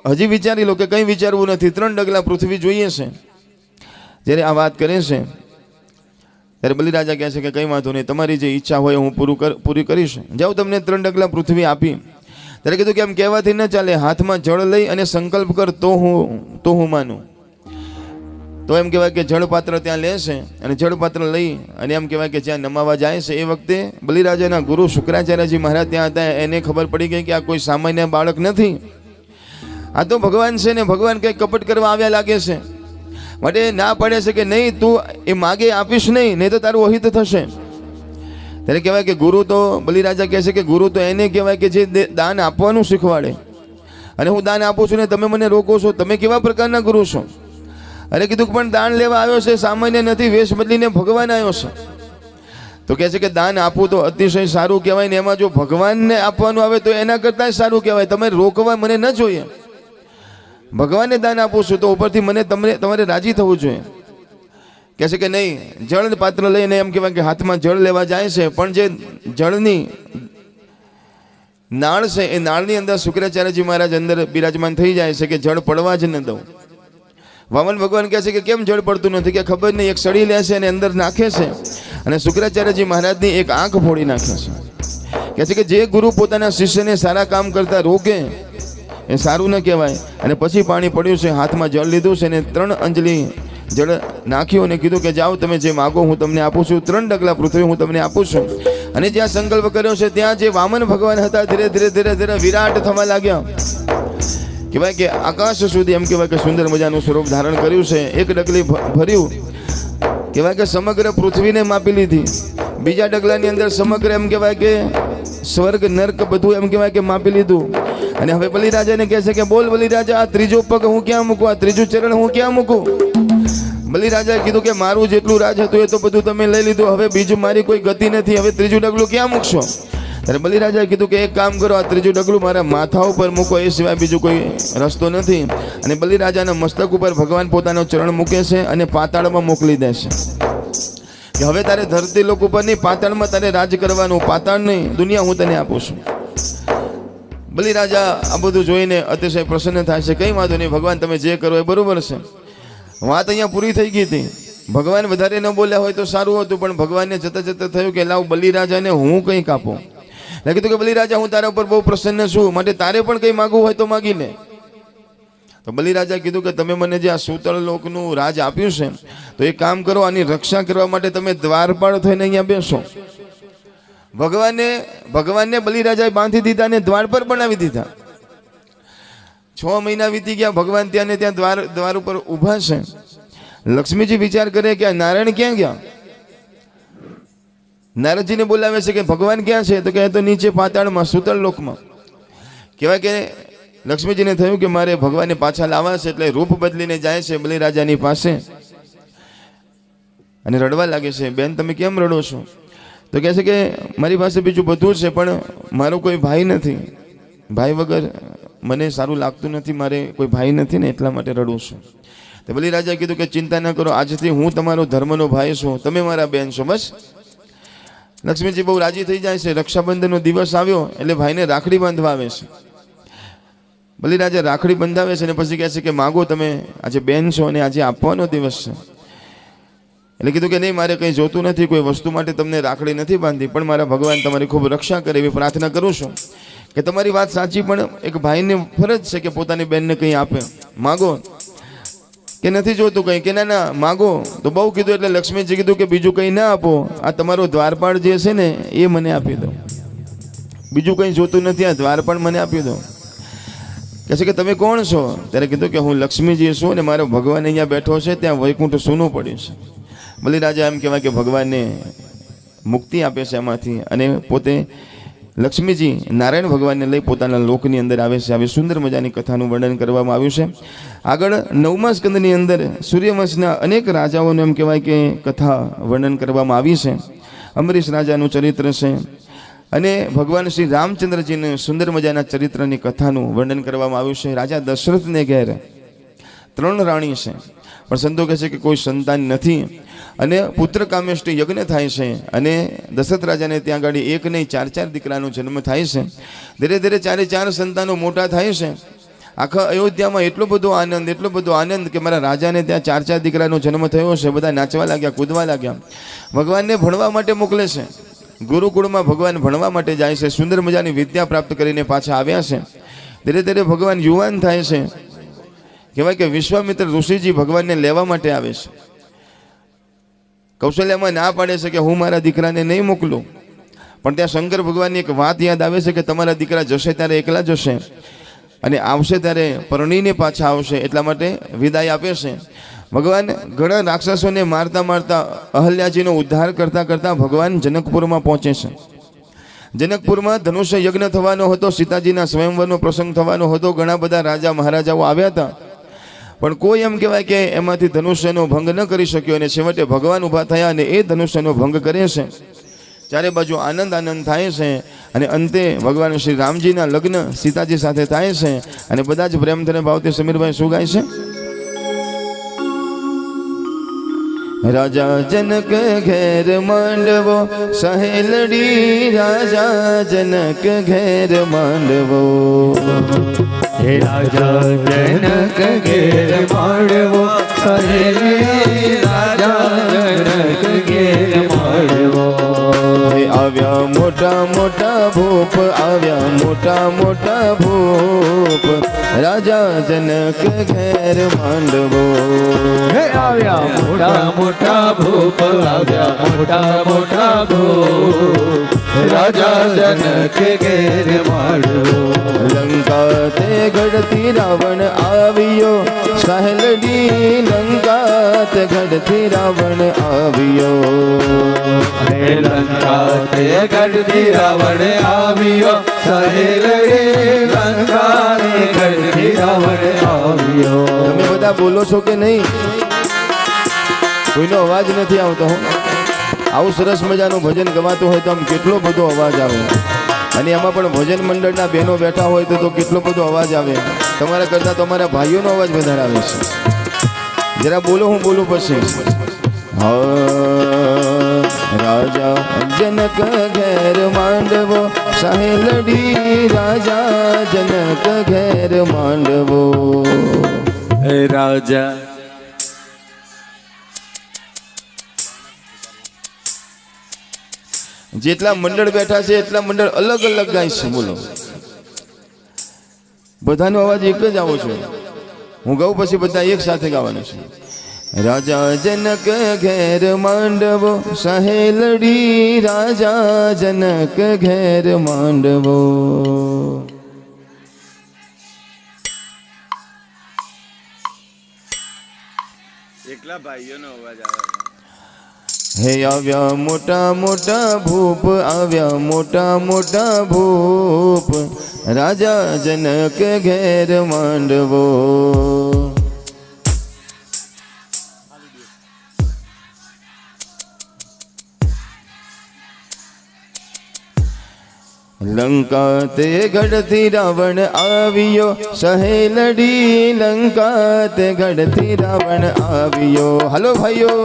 હજી વિચારી લો, કે કંઈ વિચારવું નથી, 3 ડગલા પૃથ્વી જોઈએ છે. જ્યારે આ વાત કરે છે ત્યારે બલિરાજા કહે છે કે કંઈ વાંધો નહીં, તમારી જે ઈચ્છા હોય હું પૂરી કરીશ, જાઓ તમને 3 ડગલા પૃથ્વી આપી. ત્યારે કીધું કે એમ કહેવાથી ન ચાલે, હાથમાં જળ લઈ અને સંકલ્પ કર તો હું માનું. તો એમ કહેવાય કે જળપાત્ર ત્યાં લે છે અને જળપાત્ર લઈ અને એમ કહેવાય કે જ્યાં નમાવા જાય છે, એ વખતે બલિરાજાના ગુરુ શુક્રાચાર્યજી મહારાજ ત્યાં હતા. એને ખબર પડી ગઈ કે આ કોઈ સામાન્ય બાળક નથી, આ તો ભગવાન છે ને ભગવાન કંઈક કપટ કરવા આવ્યા લાગે છે. માટે ના પડે છે કે નહીં, તું એ માગે આપીશ નહીં તો તારું અહિત થશે. ત્યારે કહેવાય કે ગુરુ તો બલિરાજા કહે છે કે ગુરુ તો એને કહેવાય કે જે દાન આપવાનું શીખવાડે, અને હું દાન આપું છું ને તમે મને રોકો છો, તમે કેવા પ્રકારના ગુરુ છો? અરે કીધું પણ દાન લેવા આવ્યો છે, સામાન્ય નથી, વેશ બદલીને ભગવાન આવ્યો છે. તો કહે છે કે દાન આપવું તો અતિશય સારું કહેવાય ને એમાં જો ભગવાનને આપવાનું આવે તો એના કરતાં સારું કહેવાય. તમે રોકવા મને ન જોઈએ, ભગવાનને દાન આપું છું તો ઉપરથી તમારે રાજી થવું જોઈએ. કહે છે કે નહીં, જળ પાત્ર લઈને એમ કહેવાય કે હાથમાં જળ લેવા જાય છે, પણ જે જળની નાળ છે એ નાળની અંદર શુક્રાચાર્યજી મહારાજ અંદર બિરાજમાન થઈ જાય છે કે જળ પડવા જ ન દઉં. વામન ભગવાન કહે છે કે કેમ જળ પડતું નથી? કે ખબર નહીં, એક સળી લે છે અને અંદર નાખે છે અને શુક્રાચાર્યજી મહારાજની એક આંખ ફોડી નાખે છે. કહે છે કે જે ગુરુ પોતાના શિષ્યને સારા કામ કરતા રોકે એ સારું ન કહેવાય. અને પછી પાણી પડ્યું છે, હાથમાં જળ લીધું છે અને 3 અંજલિ જળ નાખ્યું અને કીધું કે જાઓ તમે જે માગો હું તમને આપું છું, 3 ડગલા પૃથ્વી હું તમને આપું છું. અને જ્યાં સંકલ્પ કર્યો છે ત્યાં જે વામન ભગવાન હતા ધીરે ધીરે ધીરે ધીરે વિરાટ થવા લાગ્યા. કહેવાય કે આકાશ સુધી એમ કહેવાય કે સુંદર મજાનું સ્વરૂપ ધારણ કર્યું છે. એક ડગલી ભર્યું, કહેવાય કે સમગ્ર પૃથ્વીને માપી લીધી. બીજા ડગલાની અંદર સમગ્ર એમ કહેવાય કે સ્વર્ગ નર્ક બધું એમ કહેવાય કે માપી લીધું. અને હવે બલિરાજાને કહે છે કે બોલ બલિરાજા, આ ત્રીજો પગ હું ક્યાં મૂકું, આ ત્રીજું ચરણ હું ક્યાં મૂકું? બલિરાજાએ કીધું કે મારું જેટલું રાજ હતું એ તો બધું તમે લઈ લીધું, હવે બીજું મારી કોઈ ગતિ નથી, હવે ત્રીજું ડગલું ક્યાં મૂકશો? ત્યારે બલિરાજાએ કીધું કે એક કામ કરો, આ ત્રીજું ડગલું મારા માથા ઉપર મૂકો, એ સિવાય બીજું કોઈ રસ્તો નથી. અને બલિરાજાના મસ્તક ઉપર ભગવાન પોતાનો ચરણ મૂકે છે અને પાતાળમાં મોકલી દેશે કે હવે તારે ધરતી લોક ઉપર નહીં, પાતાળમાં તારે રાજ કરવાનું, પાતાળ નહીં દુનિયા હું તને આપું છું. બલિરાજા આ બધું જોઈને અતિશય પ્રસન્ન થાય છે. કંઈ વાંધો નહીં ભગવાન, તમે જે કરો એ બરોબર છે. વાત અહીંયા પૂરી થઈ ગઈ હતી. ભગવાન વધારે ન બોલ્યા હોય તો સારું હતું, પણ ભગવાનને જતા જતા થયું કે લાવ બલિરાજાને હું કંઈક આપું. એટલે કીધું કે બલિરાજા હું તારા ઉપર બહુ પ્રસન્ન છું, માટે તારે પણ કંઈ માગવું હોય તો માગી લે. તો બલિરાજા કીધું કે તમે મને જે આ સૂતળ લોકનું રાજ આપ્યું છે, તો એક કામ કરો, આની રક્ષા કરવા માટે તમે દ્વારપાળ થઈને અહીંયા બેસો. ભગવાનને બલિરાજાએ બાંધી દીધા અને દ્વાર પર બનાવી દીધા. 6 મહિના વીતી ગયા, ભગવાન ત્યાં ને ત્યાં દ્વાર ઉપર ઊભા છે. લક્ષ્મીજી વિચાર કરે કે આ નારાયણ ક્યાં ગયા? નારદજીને બોલાવે છે કે ભગવાન ક્યાં છે? તો કહે તો નીચે પાતાળમાં સૂતળ લોકમાં. કહેવાય કે લક્ષ્મીજીને થયું કે મારે ભગવાનને પાછા લાવવા છે, એટલે રૂપ બદલીને જાય છે બલિરાજાની પાસે અને રડવા લાગે છે. બેન તમે કેમ રડો છો? તો કહે છે કે મારી પાસે બીજું બધું છે, પણ મારો કોઈ ભાઈ નથી, ભાઈ વગર મને સારું લાગતું નથી, મારે કોઈ ભાઈ નથી ને એટલા માટે રડું છું. તો બલિરાજાએ કીધું કે ચિંતા ન કરો, આજથી હું તમારો ધર્મનો ભાઈ છું, તમે મારા બેન છો, બસ. લક્ષ્મીજી બહુ રાજી થઈ જાય છે. રક્ષાબંધનનો દિવસ આવ્યો એટલે ભાઈને રાખડી બાંધવા આવે છે. બલિરાજા રાખડી બંધાવે છે અને પછી કહે છે કે માગો, તમે આજે બેન છો અને આજે આપવાનો દિવસ છે. એટલે કીધું કે નહીં, મારે કંઈ જોતું નથી, કોઈ વસ્તુ માટે તમને રાખડી નથી બાંધી, પણ મારા ભગવાન તમારી ખૂબ રક્ષા કરે એવી પ્રાર્થના કરું છું. કે તમારી વાત સાચી, પણ એક ભાઈને ફરજ છે કે પોતાની બેનને કંઈ આપે, માગો. કે નથી જોતું કંઈ? કે ના માગો. તો બહુ કીધું એટલે લક્ષ્મીજી કીધું કે બીજું કંઈ ના આપો, આ તમારો દ્વારપાળ જે છે ને એ મને આપી દો, બીજું કંઈ જોતું નથી, આ દ્વારપાળ મને આપી દો. કહે છે કે તમે કોણ છો? ત્યારે કીધું કે હું લક્ષ્મીજી છું અને મારો ભગવાન અહીંયા બેઠો છે, ત્યાં વૈકુંઠ સૂનું પડ્યું છે. બલિરાજા એમ કહેવાય કે ભગવાનને મુક્તિ આપે છે એમાંથી, અને પોતે લક્ષ્મીજી નારાયણ ભગવાનને લઈ પોતાના લોકની અંદર આવે છે. આવી સુંદર મજાની કથાનું વર્ણન કરવામાં આવ્યું છે. આગળ 9મા સ્કંદની અંદર સૂર્યવંશના અનેક રાજાઓનું એમ કહેવાય કે કથા વર્ણન કરવામાં આવી છે. અમરીશ રાજાનું ચરિત્ર છે અને ભગવાન શ્રી રામચંદ્રજીને સુંદર મજાના ચરિત્રની કથાનું વર્ણન કરવામાં આવ્યું છે. રાજા દશરથને ઘેર 3 રાણી છે, પણ સંતો કહે છે કે કોઈ સંતાન નથી અને પુત્ર કામેષ્ટી યજ્ઞ થાય છે. અને દશરથ રાજાને ત્યાં આગળ 1 નહીં 4 દીકરાનો જન્મ થાય છે. ધીરે ધીરે 4 સંતાનો મોટા થાય છે. આખા અયોધ્યામાં એટલો બધો આનંદ કે મારા રાજાને ત્યાં 4 દીકરાનો જન્મ થયો છે. બધા નાચવા લાગ્યા, કૂદવા લાગ્યા. ભગવાનને ભણવા માટે મોકલે છે. ગુરુકુળમાં ભગવાન ભણવા માટે જાય છે. સુંદર મજાની વિદ્યા પ્રાપ્ત કરીને પાછા આવ્યા છે. ધીરે ધીરે ભગવાન યુવાન થાય છે. કહેવાય કે વિશ્વામિત્ર ઋષિજી ભગવાનને લેવા માટે આવે છે. કૌશલ્યામાં ના પાડે છે કે હું મારા દીકરાને નહીં મોકલું, પણ ત્યાં શંકર ભગવાનની એક વાત યાદ આવે છે કે તમારા દીકરા જશે ત્યારે એકલા જશે અને આવશે ત્યારે પરણીને પાછા આવશે, એટલા માટે વિદાય આપે છે. ભગવાન ઘણા રાક્ષસોને મારતા મારતા અહલ્યાજીનો ઉદ્ધાર કરતા કરતા ભગવાન જનકપુરમાં પહોંચે છે. જનકપુરમાં ધનુષ્ય યજ્ઞ થવાનો હતો, સીતાજીના સ્વયંવરનો પ્રસંગ થવાનો હતો. ઘણા બધા રાજા મહારાજાઓ આવ્યા હતા, પણ કોઈ એમ કહેવાય કે એમાંથી ધનુષ્યનો ભંગ ન કરી શક્યો અને છેવટે ભગવાન ઊભા થયા અને એ ધનુષ્યનો ભંગ કરે છે. ચારે બાજુ આનંદ થાય છે અને અંતે ભગવાન શ્રી રામજીના લગ્ન સીતાજી સાથે થાય છે. અને બધા જ પ્રેમથી ભાવથી સમીરભાઈ શું ગાય છે? રાજા જનક ઘેર માંડવો સહેલડી, રાજા જનક ઘેર માંડવો, હે રાજા જનક ઘેર માંડવો સહેલી, રાજા જનક ઘેર માંડવો. હે આવ્યા મોટા મોટા ભૂપ, આવ્યા મોટા મોટા ભૂપ, રાજા જનક ઘેર માંડવો. હે આવ્યા મોટા મોટા ભૂપ, આવ્યા મોટા મોટા ભૂપ, રાજા જનક ઘેર માંડવો. લંકા તે ગઢથી રાવણ આવ્યો, સહેલડી લંકા તે ગઢથી રાવણ આવ્યો. હે લંકા તે ગઢથી રાવણ આવ્યો, સહેલડી લંકા તે ગઢથી રાવણ આવ્યો. તમે બધા બોલો છો કે નહીં? કોઈનો અવાજ નથી આવતો. આવું સરસ મજાનું ભજન ગવાતું હોય તો આમ કેટલો બધો અવાજ આવે, અને એમાં પણ ભજન મંડળના બહેનો બેઠા હોય તો કેટલો બધો અવાજ આવે. તમારા કરતાં તમારા ભાઈઓનો અવાજ વધારે આવે છે. જરા બોલો, હું બોલું પછી. રાજા જનક ઘેર માંડવો, સહેલડી રાજા જનક ઘેર માંડવો. રાજા જેટલા મંડળ બેઠા છે એટલા મંડળ અલગ અલગ ગાય છે. બોલો, બધાનો અવાજ એક જ આવો છે. હું ગાઉં પછી બધા એક સાથે ગાવાનું છે. રાજા જનક ઘેર માંડવો, સહેલડી રાજા જનક ઘેર માંડવો. એકલા ભાઈઓનો અવાજ આવે. હે આવ્યા મોટા મોટા ભૂપ, આવ્યા મોટા મોટા ભૂપ, રાજા જનક ઘેર માંડવો. લંકા તે ગઢથી રાવણ આવ્યો, સહેલડી લંકા તે ગઢથી રાવણ આવ્યો. હાલો ભાઈઓ.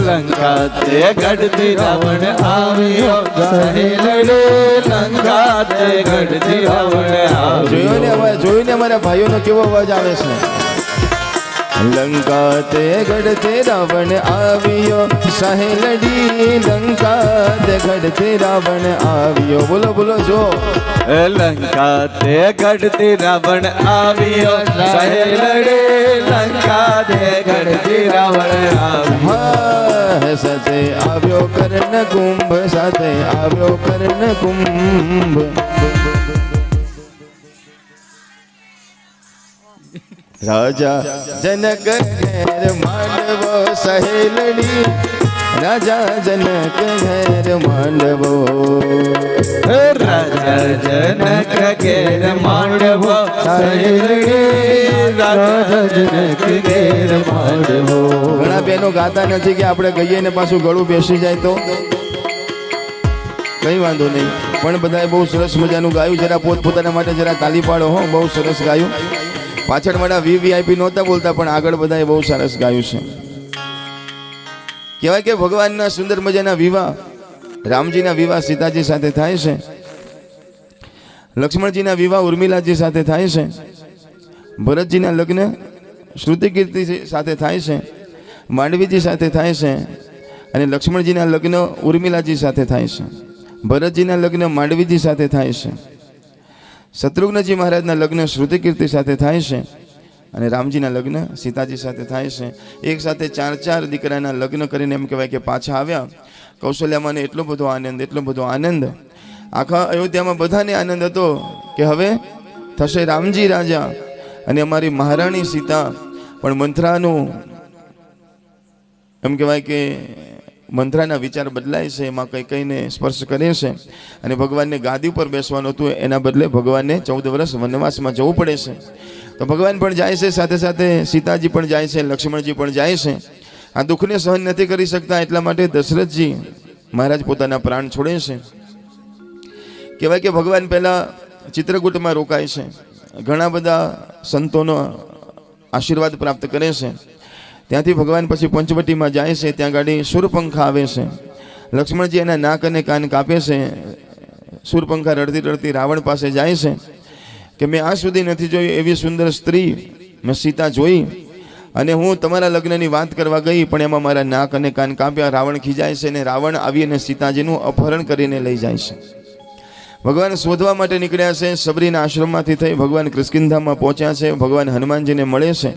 લંકા તે ગઢથી રાવણ આવ્યો, સહેલડી લંકા તે ગઢથી રાવણ આવ્યો. જોયું ને અમારા ભાઈઓનો કેવો અવાજ આવે છે. લંકા તે ગઢથી રાવણ આવ્યો, સહેલડી લંકા તે ગઢથી રાવણ આવ્યો. બોલો બોલો જો. લંકા તે ગઢથી રાવણ આવ્યો, સહેલડી લંકા તે ગઢથી રાવણ આવ્યો. સાથે આવ્યો કર્ણ કુંભ, સાથે આવ્યો કર્ણ કુંભ. રાજા જનક ઘેર માંડવો, સહેલડી રાજા જનક ઘેર માંડવો. રાજા જનક ઘેર માંડવો, સહેલડી રાજા જનક ઘેર માંડવો. ઘણા બહેનો ગાતા નથી કે આપણે ગઈએ ને પાછું ગળું બેસી જાય તો કઈ વાંધો નહીં, પણ બધાએ બહુ સરસ મજાનું ગાયું. જરા પોતપોતાના માટે જરા તાલી પાડો. હો, બહુ સરસ ગાયું. પાછળ મારા વીવીઆઈપી નહોતા બોલતા, પણ આગળ બધાએ બહુ સરસ ગાયું છે. કહેવાય કે ભગવાનના સુંદર મજાના વિવાહ, રામજીના વિવાહ સીતાજી સાથે થાય છે, લક્ષ્મણજીના વિવાહ ઉર્મિલાજી સાથે થાય છે, ભરતજીના લગ્ન શ્રુતિકીર્તિ સાથે થાય છે, માંડવીજી સાથે થાય છે, અને લક્ષ્મણજીના લગ્ન ઉર્મિલાજી સાથે થાય છે, ભરતજીના લગ્ન માંડવીજી સાથે થાય છે, શત્રુઘ્નજી મહારાજના લગ્ન શ્રુતિકીર્તિ સાથે થાય છે, અને રામજીના લગ્ન સીતાજી સાથે થાય છે. એક સાથે 4 દીકરાના લગ્ન કરીને એમ કહેવાય કે પાછા આવ્યા. કૌશલ્યામાંને એટલો બધો આનંદ, એટલો બધો આનંદ, આખા અયોધ્યામાં બધાને આનંદ હતો કે હવે થશે રામજી રાજા અને અમારી મહારાણી સીતા. પણ મંથરાનું એમ કહેવાય કે મંથરાના વિચાર બદલાય છે, એમાં કંઈ કંઈને સ્પર્શ કરે છે, અને ભગવાનને ગાદી ઉપર બેસવાનું હતું, એના બદલે ભગવાનને 14 વર્ષ વનવાસમાં જવું પડે છે. તો ભગવાન પણ જાય છે, સાથે સાથે સીતાજી પણ જાય છે, લક્ષ્મણજી પણ જાય છે. આ દુઃખને સહન નથી કરી શકતા, એટલા માટે દશરથજી મહારાજ પોતાના પ્રાણ છોડે છે. કહેવાય કે ભગવાન પહેલાં ચિત્રકૂટમાં રોકાય છે, ઘણા બધા સંતોનો આશીર્વાદ પ્રાપ્ત કરે છે. ત્યાંથી ભગવાન પછી પંચવટીમાં જાય છે, ત્યાં ગાડી શૂરપંખા આવે છે. લક્ષ્મણજી એના નાક અને કાન કાપે છે. શૂરપંખા રડતી રડતી રાવણ પાસે જાય છે કે મેં આજ સુધી નથી જોઈ એવી સુંદર સ્ત્રી, મેં સીતા જોઈ, અને હું તમારા લગ્નની વાત કરવા ગઈ પણ એમાં મારા નાક અને કાન કાપ્યા. રાવણ ખીજાય છે અને રાવણ આવી અને સીતાજીનું અપહરણ કરીને લઈ જાય છે. ભગવાન શોધવા માટે નીકળ્યા છે. સબરીના આશ્રમમાંથી થઈ ભગવાન કિષ્કિંધામાં પહોંચ્યા છે. ભગવાન હનુમાનજીને મળે છે.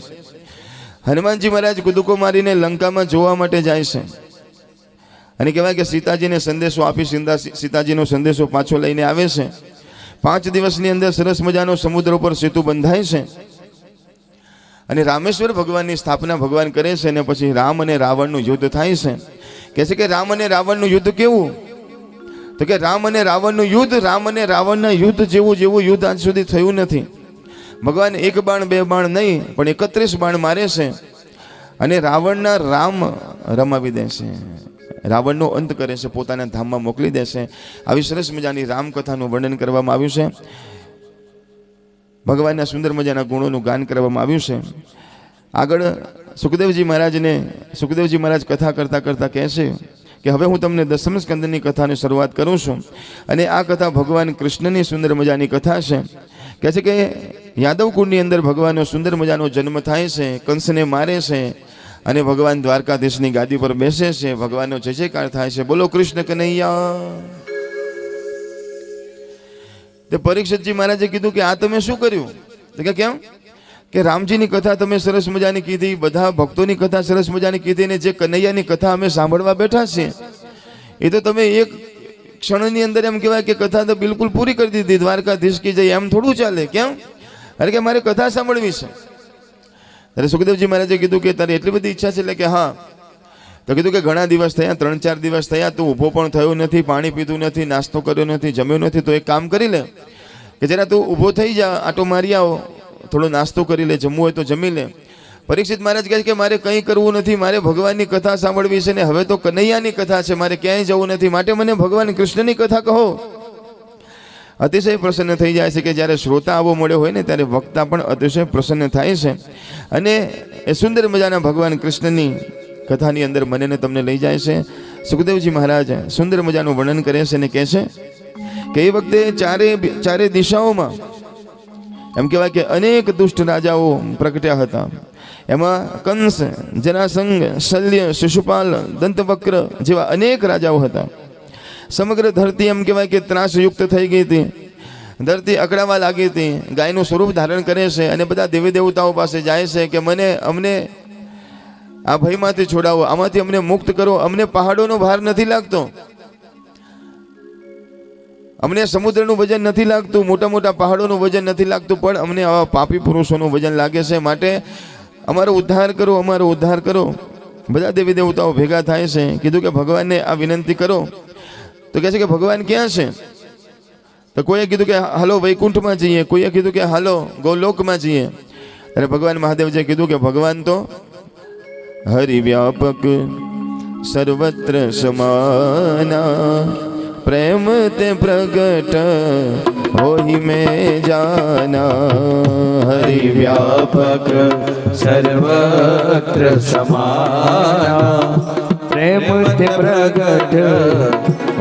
હનુમાનજી મહારાજ કૂદકો મારીને લંકામાં જોવા માટે જાય છે અને કહેવાય કે સીતાજીને સંદેશો આપી સીતાજીનો સંદેશો પાછો લઈને આવે છે. 5 દિવસની અંદર સરસ મજાનો સમુદ્ર ઉપર સેતુ બંધાય છે અને રામેશ્વર ભગવાનની સ્થાપના ભગવાન કરે છે. અને પછી રામ અને રાવણનું યુદ્ધ થાય છે. કહે છે કે રામ અને રાવણનું યુદ્ધ કેવું? તો કે રામ અને રાવણનું યુદ્ધ, રામ અને રાવણના યુદ્ધ જેવું યુદ્ધ આજ સુધી થયું નથી. ભગવાન 1 બાણ 2 બાણ નહીં પણ 31 બાણ મારે છે અને રાવણના રામ રમાવી દે છે. રાવણનો અંત કરે છે, પોતાના ધામમાં મોકલી દેશે. આવી સરસ મજાની રામકથાનું વર્ણન કરવામાં આવ્યું છે. ભગવાનના સુંદર મજાના ગુણોનું ગાન કરવામાં આવ્યું છે. આગળ સુખદેવજી મહારાજ કથા કરતા કરતા કહે છે કે હવે હું તમને દસમ સ્કંદની કથાની શરૂઆત કરું છું અને આ કથા ભગવાન કૃષ્ણની સુંદર મજાની કથા છે. કહે છે કે યાદવ કુળની અંદર ભગવાનનો સુંદર મજાનો જન્મ થાય છે, કંસને મારે છે અને ભગવાન દ્વારકાધીશની ગાદી પર બેસે છે. ભગવાનનો જય જયકાર થાય છે. બોલો કૃષ્ણ કનૈયા. તે પરીક્ષિતજી મહારાજે કીધું કે આ તમે શું કર્યું? તો કે કેમ? કે રામજીની કથા તમે સરસ મજાની કીધી, બધા ભક્તોની કથા સરસ મજાની કીધી, ને જે કનૈયાની કથા અમે સાંભળવા બેઠા છીએ એ તો તમે એક ક્ષણની અંદર એમ કહેવાય કે કથા તો બિલકુલ પૂરી કરી દીધી. દ્વારકાધીશ કી જય એમ થોડું ચાલે. કેમ? અરે કે મારે કથા સાંભળવી છે. ત્યારે સુખદેવજી મહારાજે કીધું કે તારી એટલી બધી ઈચ્છા છે? એટલે કે હા. તો કીધું કે ઘણા દિવસ થયા, 3-4 દિવસ થયા, તું ઊભો પણ થયો નથી, પાણી પીધું નથી, નાસ્તો કર્યો નથી, જમ્યો નથી. તો એક કામ કરી લે કે જરા તું ઊભો થઈ જા, આટો મારી આવો, થોડો નાસ્તો કરી લે, જમવું હોય તો જમી લે. પરીક્ષિત મહારાજ કહે કે મારે કંઈ કરવું નથી, મારે ભગવાનની કથા સાંભળવી છે ને હવે તો કનૈયાની કથા છે, મારે ક્યાંય જવું નથી, માટે મને ભગવાન કૃષ્ણની કથા કહો. અતિશય પ્રસન્ન થઈ જાય છે કે જ્યારે શ્રોતા આવો મળ્યો હોય ને ત્યારે વક્તા પણ અતિશય પ્રસન્ન થાય છે. અને એ સુંદર મજાના ભગવાન કૃષ્ણની કથાની અંદર મને ને તમને લઈ જાય છે. સુખદેવજી મહારાજ સુંદર મજાનું વર્ણન કરે છે અને કહે છે કે એ વખતે ચારે દિશાઓમાં એમ કહેવાય કે અનેક દુષ્ટ રાજાઓ પ્રગટ્યા હતા. એમાં કંસ, જરાસંઘ, શલ્ય, શિશુપાલ, દંતવક્ર જેવા અનેક રાજાઓ હતા. સમગ્ર ધરતી એમ કહેવાય કે ત્રાસયુક્ત થઈ ગઈ હતી. ધરતી અકળાવા લાગી હતી. ગાયનું સ્વરૂપ ધારણ કરે છે અને બધા દેવી દેવતાઓ પાસે જાય છે કે અમને આ ભયમાંથી છોડાવો, આમાંથી અમને મુક્ત કરો, અમને પહાડોનો ભાર નથી લાગતો, અમને સમુદ્રનું વજન નથી લાગતું, મોટા મોટા પહાડોનું વજન નથી લાગતું, પણ અમને આવા પાપી પુરુષોનું વજન લાગે છે, માટે અમારો ઉદ્ધાર કરો, અમારો ઉદ્ધાર કરો. બધા દેવી દેવતાઓ ભેગા થાય છે. કીધું કે ભગવાનને આ વિનંતી કરો. તો કહે છે કે ભગવાન ક્યાં છે? તો કોઈએ કીધું કે હાલો વૈકુંઠમાં જઈએ, કોઈએ કીધું કે હાલો ગૌલોકમાં જઈએ. અને ભગવાન મહાદેવજીએ કીધું કે ભગવાન તો હરિવ્યાપક સર્વત્ર સમાના, પ્રેમ તે પ્રગટ હોઈ મેં જાના. હરિવ્યાપક સર્વત્ર સમાના, પ્રેમ તે પ્રગટ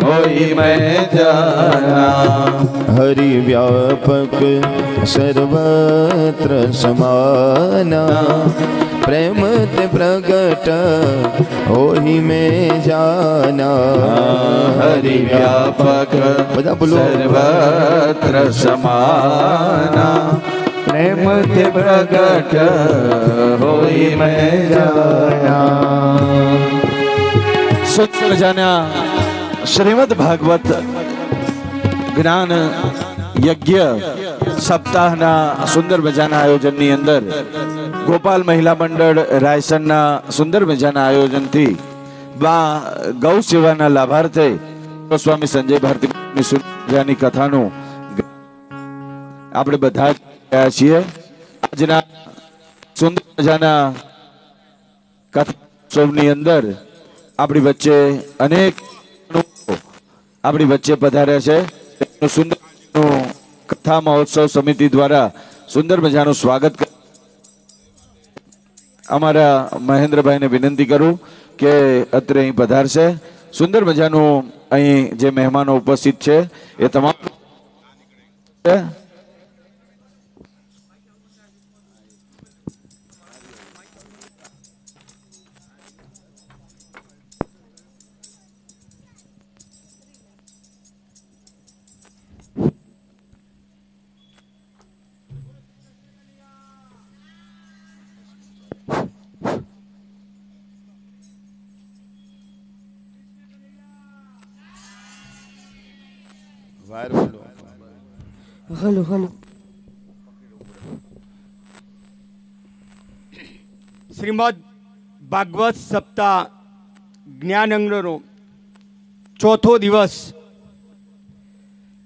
હોઈ મેં જાના. હરિવ્યાપક સર્વત્ર સમાના, પ્રેમ તે પ્રગટ હોઈ મેં જાના. હરિવ્યાપક બધા બોલો. સર્વત્ર સમાના, પ્રેમ તે પ્રગટ હોઈ મેં જાના. સુંદર મજાના શ્રીમદ ભાગવત જ્ઞાન યજ્ઞ સપ્તાહના સુંદર મજાના આયોજનની અંદર ગોપાલ મહિલા મંડળ રાયસનના સુંદર મજાના આયોજનથી ગૌ સેવાના લાભાર્થે સ્વામી સંજય ભારતીની સુંદર મજાની કથાનું આપણે બધા રહ્યા છીએ. આજના સુંદર મજાના કથોત્સવની અંદર આપણી વચ્ચે અનેક આપણી વચ્ચે પધાર્યા છે. સુંદર કથા મહોત્સવ સમિતિ દ્વારા સુંદર મજાનું સ્વાગત. અમારા મહેન્દ્રભાઈને વિનંતી કરું કે અત્રે અહીં પધારશે. સુંદર મજાનું અહીં જે મહેમાનો ઉપસ્થિત છે એ તમામ વાર બોલો. Hello hello. શ્રીમદ ભાગવત સપ્તાહ જ્ઞાન અંગનો ચોથો દિવસ,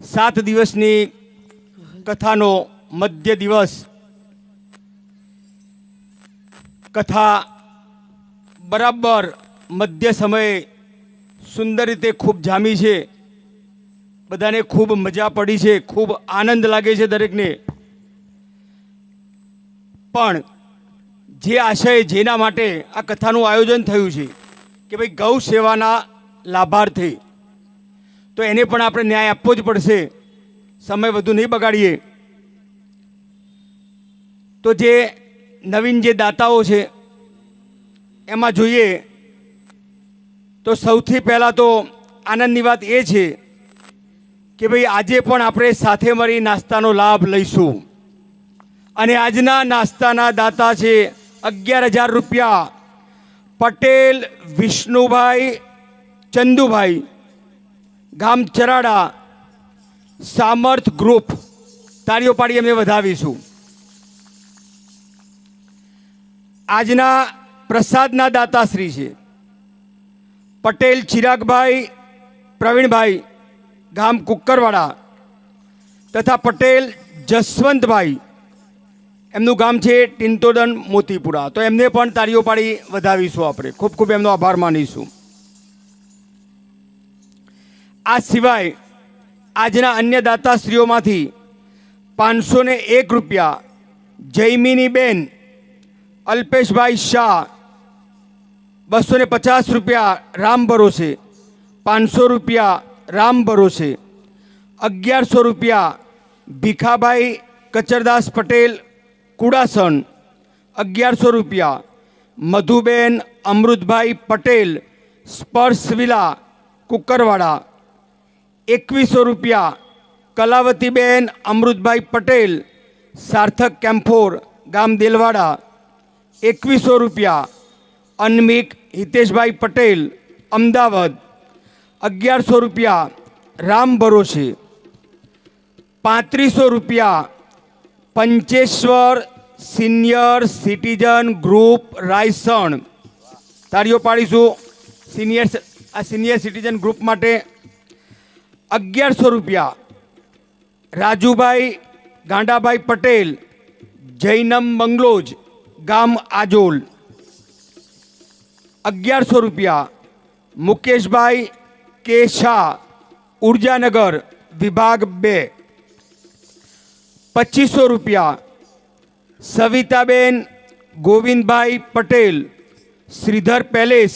7 દિવસની કથાનો મધ્ય દિવસ. કથા બરાબર મધ્ય સમયે સુંદર રીતે ખૂબ જામી છે. બધાને ખૂબ મજા પડી છે, ખૂબ આનંદ લાગે છે દરેકને. પણ જે આશય, જેના માટે આ કથાનું આયોજન થયું છે કે ભાઈ ગૌ સેવાના લાભાર્થે, તો એને પણ આપણે ન્યાય આપવો જ પડશે. સમય વધુ નહીં બગાડીએ. તો જે નવીન જે દાતાઓ છે એમાં જોઈએ તો સૌથી પહેલાં તો આનંદની વાત એ છે કે ભાઈ આજે પણ આપણે સાથે મળી નાસ્તાનો લાભ લઈશું. અને આજના નાસ્તાના દાતા છે 11,000 રૂપિયા પટેલ વિષ્ણુભાઈ ચંદુભાઈ, ગામ ચરાડા, સામર્થ ગ્રુપ. તાળીઓ પાડી એમને વધાવીશું. આજના પ્રસાદના દાતાશ્રી છે પટેલ ચિરાગભાઈ પ્રવીણભાઈ, ગામ કુક્કરવાડા, તથા પટેલ જસવંતભાઈ, એમનું ગામ છે ટિન્ટોડન મોતીપુરા. તો એમને પણ તાળીઓ પાડી વધાવીશું. આપણે ખૂબ ખૂબ એમનો આભાર માનીશું. આ સિવાય આજના અન્ય દાતાશ્રીઓમાંથી 501 રૂપિયા જયમિની બેન અલ્પેશભાઈ શાહ, 250 રૂપિયા રામ ભરોસે, 500 રૂપિયા રામ ભરોસે, 1100 રૂપિયા ભીખાભાઈ કચરદાસ પટેલ કુડાસણ, 1100 રૂપિયા મધુબેન અમૃતભાઈ પટેલ સ્પર્શ વિલા કુકરવાડા, 2100 રૂપિયા કલાવતીબેન અમૃતભાઈ પટેલ સાર્થક કેમ્ફોર, ગામ દેલવાડા, 2100 રૂપિયા અન્મિક હિતેશભાઈ પટેલ અમદાવાદ, 1100 રૂપિયા રામ ભરોસે, 3500 રૂપિયા Pancheshwar senior citizen group Raysan. તાળીઓ પાડીશું સિનિયર સિટીઝન ગ્રુપ માટે. 1100 રૂપિયા રાજુભાઈ ગાંડાભાઈ પટેલ જૈનમ બંગલોજ, ગામ આજોલ, 1100 રૂપિયા મુકેશભાઈ કે શાહ ઉર્જાનગર વિભાગ 2, 2500 રૂપિયા સવિતાબેન ગોવિંદભાઈ પટેલ શ્રીધર પેલેસ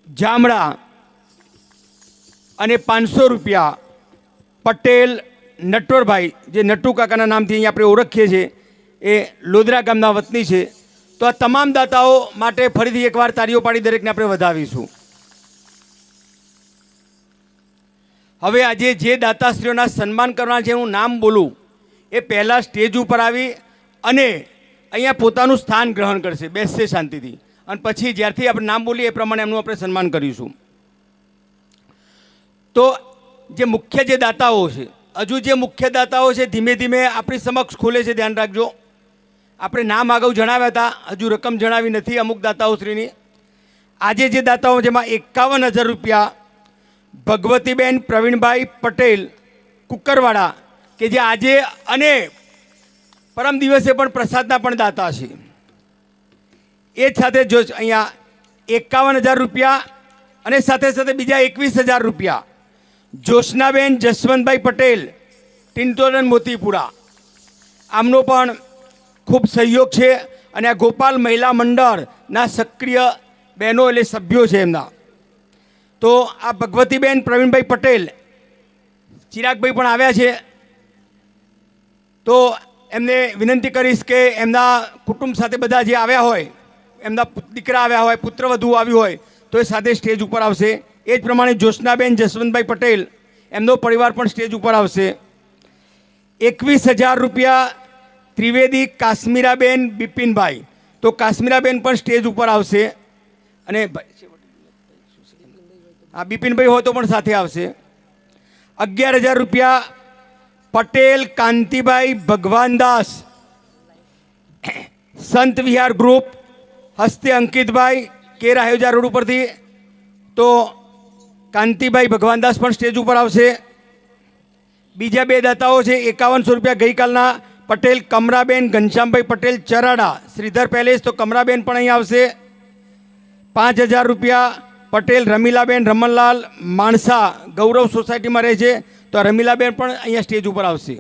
જામડા, અને 500 રૂપિયા પટેલ નટવરભાઈ, જે નટુ કાકાના નામથી અહીંયા આપણે ઓળખીએ છીએ, એ લોદરા ગામના વતની છે. તો આ તમામ દાતાઓ માટે ફરીથી એકવાર તાળીઓ પાડી દરેકને આપણે વધાવીશું. હવે આજે જે દાતાશ્રીઓના સન્માન કરવાના છે, હું નામ બોલું એ પહેલાં સ્ટેજ ઉપર આવી અને અહીંયા પોતાનું સ્થાન ગ્રહણ કરશે, બેસશે શાંતિથી, અને પછી જ્યારથી આપણે નામ બોલીએ એ પ્રમાણે એમનું આપણે સન્માન કરીશું. તો જે મુખ્ય જે દાતાઓ છે, હજુ જે મુખ્ય દાતાઓ છે ધીમે ધીમે આપણી સમક્ષ ખુલે છે, ધ્યાન રાખજો. આપણે નામ અગાઉ જણાવ્યા હતા, હજુ રકમ જણાવી નથી અમુક દાતાઓશ્રીની. આજે જે દાતાઓ, જેમાં 51,000 રૂપિયા ભગવતીબેન પ્રવીણભાઈ પટેલ કુકરવાડા, કે જે આજે અને પરમ દિવસે પણ પ્રસાદના પણ દાતા છે. એ જ સાથે જો અહીંયા 51,000 રૂપિયા અને સાથે સાથે બીજા 21,000 રૂપિયા જોશનાબેન જસવંતભાઈ પટેલ ટિન્ટોડન મોતીપુરા, આમનો પણ ખૂબ સહયોગ છે. અને આ ગોપાલ મહિલા મંડળના સક્રિય બહેનો એટલે સભ્યો છે એમના. તો આ ભગવતીબેન પ્રવીણભાઈ પટેલ, ચિરાગભાઈ પણ આવ્યા છે, તો એમને વિનંતી કરીશ કે એમના કુટુંબ સાથે બધા જે આવ્યા હોય, એમના દીકરા આવ્યા હોય, પુત્રવધુ આવ્યું હોય, તો એ સાથે સ્ટેજ ઉપર આવશે. એ જ પ્રમાણે જોશનાબેન જસવંતભાઈ પટેલ, એમનો પરિવાર પણ સ્ટેજ ઉપર આવશે. 21,000 રૂપિયા ત્રિવેદી કાશ્મીરાબેન બિપિનભાઈ, તો કાશ્મીરાબેન પણ સ્ટેજ ઉપર આવશે. અને હા, બિપિનભાઈ હોય તો પણ સાથે આવશે. ₹11,000 પટેલ કાંતિભાઈ ભગવાનદાસ, સંત વિહાર ગ્રુપ, હસ્તે અંકિતભાઈ, કેર આયોજા રોડ ઉપરથી. તો કાંતિભાઈ ભગવાનદાસ પણ સ્ટેજ ઉપર આવશે. બીજા બે દાતાઓ છે ₹5100 ગઈકાલના પટેલ કમરાબેન ઘનશ્યામભાઈ પટેલ ચરાડા, શ્રીધર પેલેસ. તો કમરાબેન પણ અહીં આવશે. ₹5000 પટેલ રમીલાબેન રમણલાલ માણસા, ગૌરવ સોસાયટીમાં રહે છે. તો રમીલાબેન પણ અહીંયા સ્ટેજ ઉપર આવશે.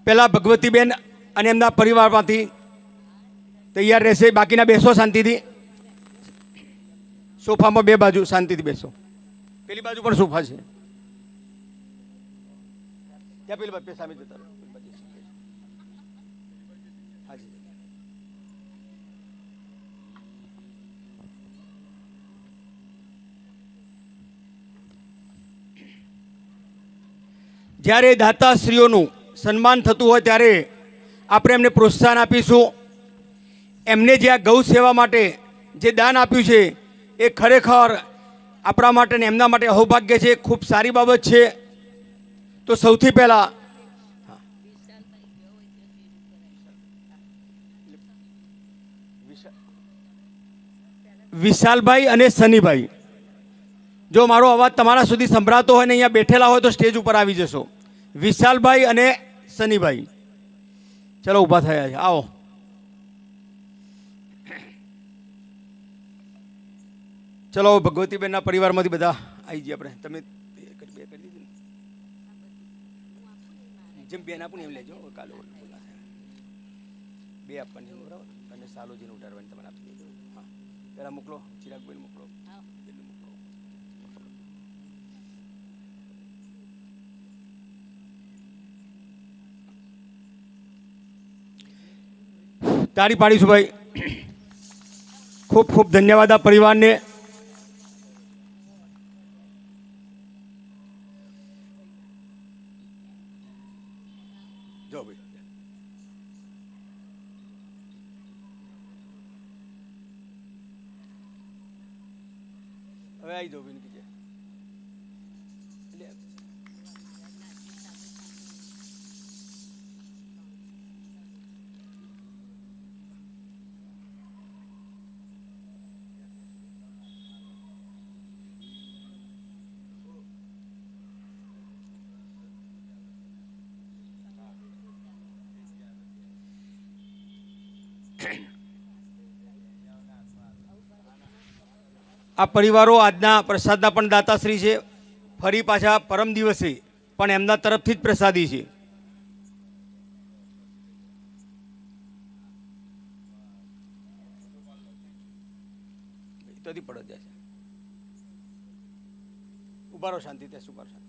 પહેલા ભગવતીબેન અને એમના પરિવારમાંથી તૈયાર રહેશે. બાકીના બેસો શાંતિથી. સોફામાં બે બાજુ શાંતિથી બેસો. પેલી બાજુ પણ સોફા છે. ત્યાં પેલી બાજુ સામે જતા રહો. હાજી. જ્યારે દાતાશ્રીઓનું સન્માન થતું હોય ત્યારે આપણે એમને પ્રોત્સાહન આપીશું. એમને જે આ ગૌ સેવા માટે જે દાન આપ્યું છે એ ખરેખર આપણા માટે ને એમના માટે અહોભાગ્ય છે. ખૂબ સારી બાબત છે. તો સૌથી પહેલાં વિશાલભાઈ અને સનીભાઈ, જો મારો અવાજ તમારા સુધી સંભળાતો હોય ને અહીંયા બેઠેલા હોય તો સ્ટેજ ઉપર આવી જશો. વિશાલભાઈ અને સનીભાઈ, ચલો ઊભા થયા છે, આવો. ચલો ભગવતીબેનના પરિવારમાંથી બધા આવી જઈએ આપણે. તમે બે કરી દીધી ને? જેમ બેન આપું ને એમ લેજો. કાલે બે આપવાની છે બરાબર. અને સાલોજીને ઉઠાડવાની તમારે આપી દેજો. હા, પહેલાં મોકલો. ચિરાગભાઈ મોકલો. તાળી પાડીશું ભાઈ. ખૂબ ખૂબ ધન્યવાદ આ પરિવારને. જો ભાઈ હવે આવી જાઓ બેન. આ પરિવારો આજના પ્રસાદના પણ દાતાશ્રી છે. ફરી પાછા પરમ દિવસે પણ એમના તરફથી જ પ્રસાદી છે. તોથી પડો જાય છે. ઉભા રહો શાંતિ. ત્યાં ઉભા રહો શાંતિ.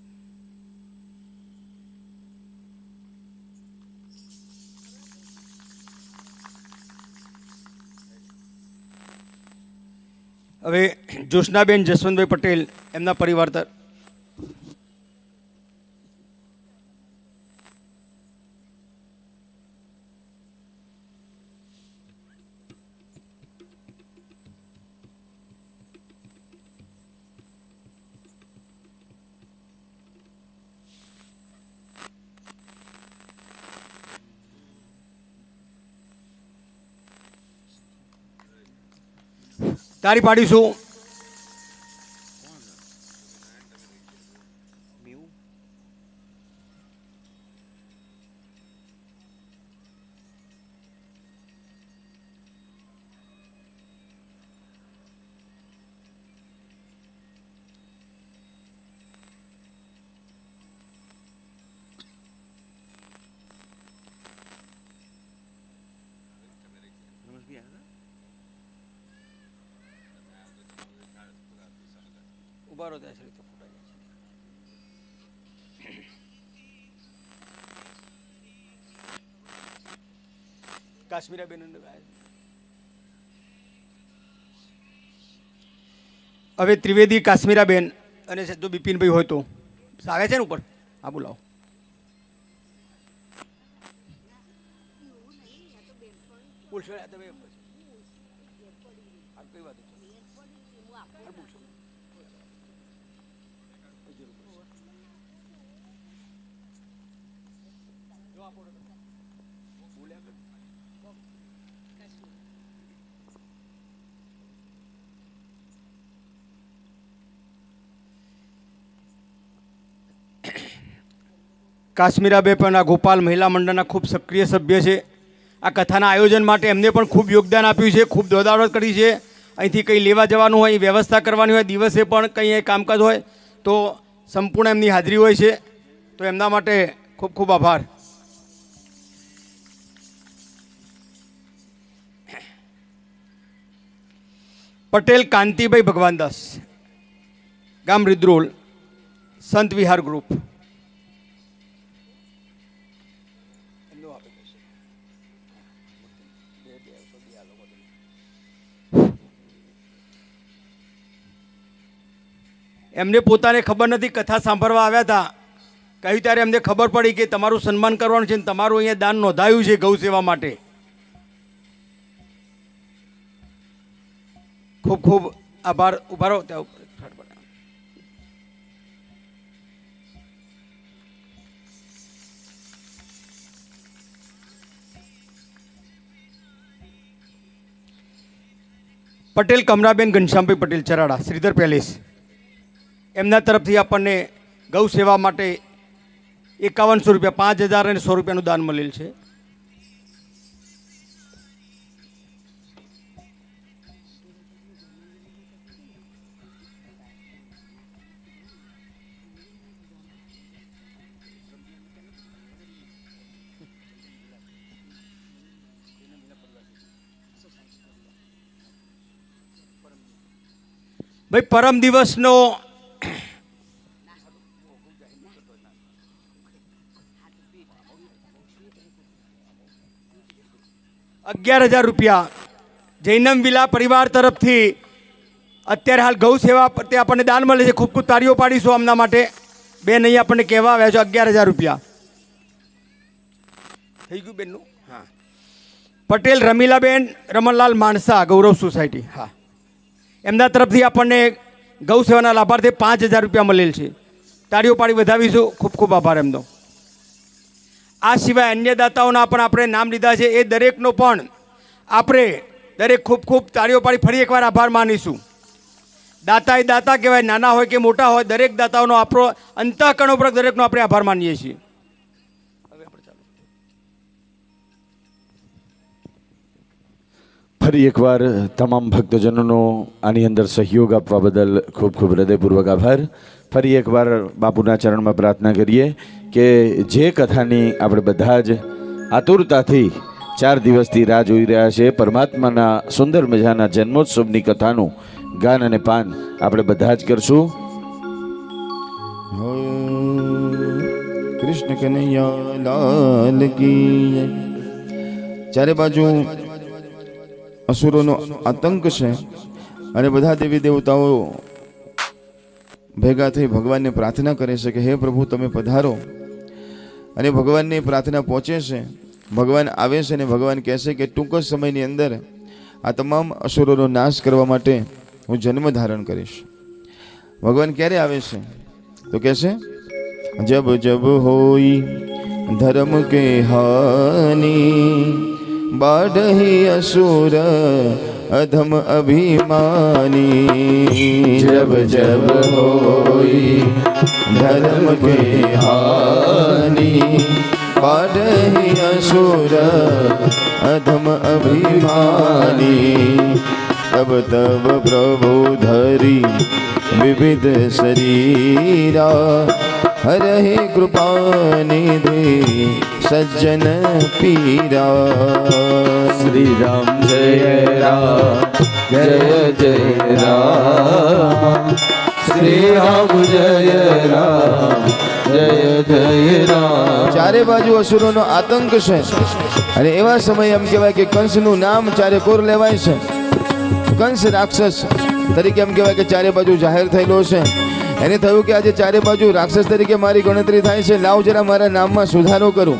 હવે જોશનાબેન જસવંતભાઈ પટેલ એમના પરિવાર તર તાળી પાડીશું. ઉભા રહો ત્યાં રીતે ફોટા જાય છે. કાશ્મીરા બેન હવે ત્રિવેદી કાશ્મીરાબેન અને જો બિપિનભાઈ હોય તો આવે છે ને ઉપર, હા બોલાવો. કાશ્મીરાબેન પણ આ ગોપાલ મહિલા મંડળના ખૂબ સક્રિય સભ્ય છે. આ કથાના આયોજન માટે એમને પણ ખૂબ યોગદાન આપ્યું છે, ખૂબ દોડાદોડ કરી છે. અહીંથી કંઈ લેવા જવાનું હોય, વ્યવસ્થા કરવાની હોય, દિવસે પણ કંઈ કામકાજ હોય તો સંપૂર્ણ એમની હાજરી હોય છે. તો એમના માટે ખૂબ ખૂબ આભાર. પટેલ કાંતિભાઈ ભગવાનદાસ, ગામ રિદ્રોલ, સંત વિહાર ગ્રુપ. એમને પોતાને ખબર નથી, કથા સાંભળવા આવ્યા હતા, કહ્યું ત્યારે એમને ખબર પડી કે તમારું સન્માન કરવાનું છે, તમારું અહીંયા દાન નોંધાયું છે ગૌ સેવા માટે. ખૂબ ખૂબ આભાર. ઉભા રહો ત્યાં ઉપર. પટેલ કમરાબેન ઘનશ્યામભાઈ પટેલ, ચરાડા, શ્રીધર પેલેસ. એમના તરફથી આપણને ગૌ સેવા માટે 5100 રૂપિયા, 5000 અને 100 રૂપિયાનું દાન મળેલ છે. ભાઈ પરમ દિવસનો 11,000 રૂપિયા જૈનમ વિલા પરિવાર તરફથી અત્યારે હાલ ગૌ સેવા પ્રત્યે આપણને દાન મળે છે. ખૂબ ખૂબ તાળીઓ પાડીશું આમના માટે. બેન અહીં આપણને કહેવા આવ્યા છો 11,000 રૂપિયા. થઈ ગયું બેનનું? હા. પટેલ રમીલાબેન રમણલાલ માણસા, ગૌરવ સોસાયટી. હા, એમના તરફથી આપણને ગૌ સેવાના લાભાર્થે 5,000 રૂપિયા મળેલ છે. તાળીઓ પાડી વધાવીશું. ખૂબ ખૂબ આભાર એમનો. આ સિવાય અન્ય દાતાઓના પણ આપણે નામ લીધા છે. એ દરેકનો પણ આપણે દરેક ખૂબ ખૂબ તાળીઓ પાડી ફરી એકવાર આભાર માનીશું. દાતા એ દાતા કહેવાય, નાના હોય કે મોટા હોય, દરેક દાતાઓનો આપણો અંતઃકરણપૂર્વક દરેકનો આપણે આભાર માનીએ છીએ. ફરી એકવાર તમામ ભક્તજનોનો આની અંદર સહયોગ આપવા બદલ ખૂબ ખૂબ હૃદયપૂર્વક આભાર. ફરી એકવાર બાપુના ચરણમાં પ્રાર્થના કરીએ કે જે કથાની આપણે બધા જ આતુરતાથી 4 દિવસથી રાહ જોઈ રહ્યા છે, પરમાત્માના સુંદર મજાના જન્મોત્સવની કથાનું ગાન અને પાન આપણે બધા જ કરશું. કૃષ્ણ કનૈયા લાલ કી. ચારે બાજુ અસુરોનો આતંક છે અને બધા દેવી દેવતાઓ ભેગા થઈ ભગવાનને પ્રાર્થના કરે છે કે હે પ્રભુ તમે પધારો. અને ભગવાનની પ્રાર્થના પહોંચે છે, ભગવાન આવે છે અને ભગવાન કહે છે કે ટૂંક જ સમયની અંદર આ તમામ અસુરોનો નાશ કરવા માટે હું જન્મ ધારણ કરીશ. ભગવાન ક્યારે આવે છે તો કહે છે જબ જબ હોઈ ધર્મ કે હાની બાઢહી અસુર અધમ અભિમાની. જબ જબ હોઈ ધર્મ કે હાની બાઢહી અસુર અધમ અભિમાની. તબ તબ પ્રભુ ધરી વિવિધ શરીરા હરહે કૃપા નિધિ સજ્જન પીરા. શ્રી રામ જય રામ જય જય રામ. શ્રી રામ જય રામ જય જય રામ. ચારે બાજુ અસુરોનો આતંક છે અને એવા સમયે એમ કહેવાય કે કંસનું નામ ચારે કોર લેવાય છે. કંસ રાક્ષસ તરીકે એમ કહેવાય કે ચારે બાજુ જાહેર થયેલો છે. એને થયું કે આજે ચારે બાજુ રાક્ષસ તરીકે મારી ગણતરી થાય છે, લાવ જરા મારા નામમાં સુધારો કરું.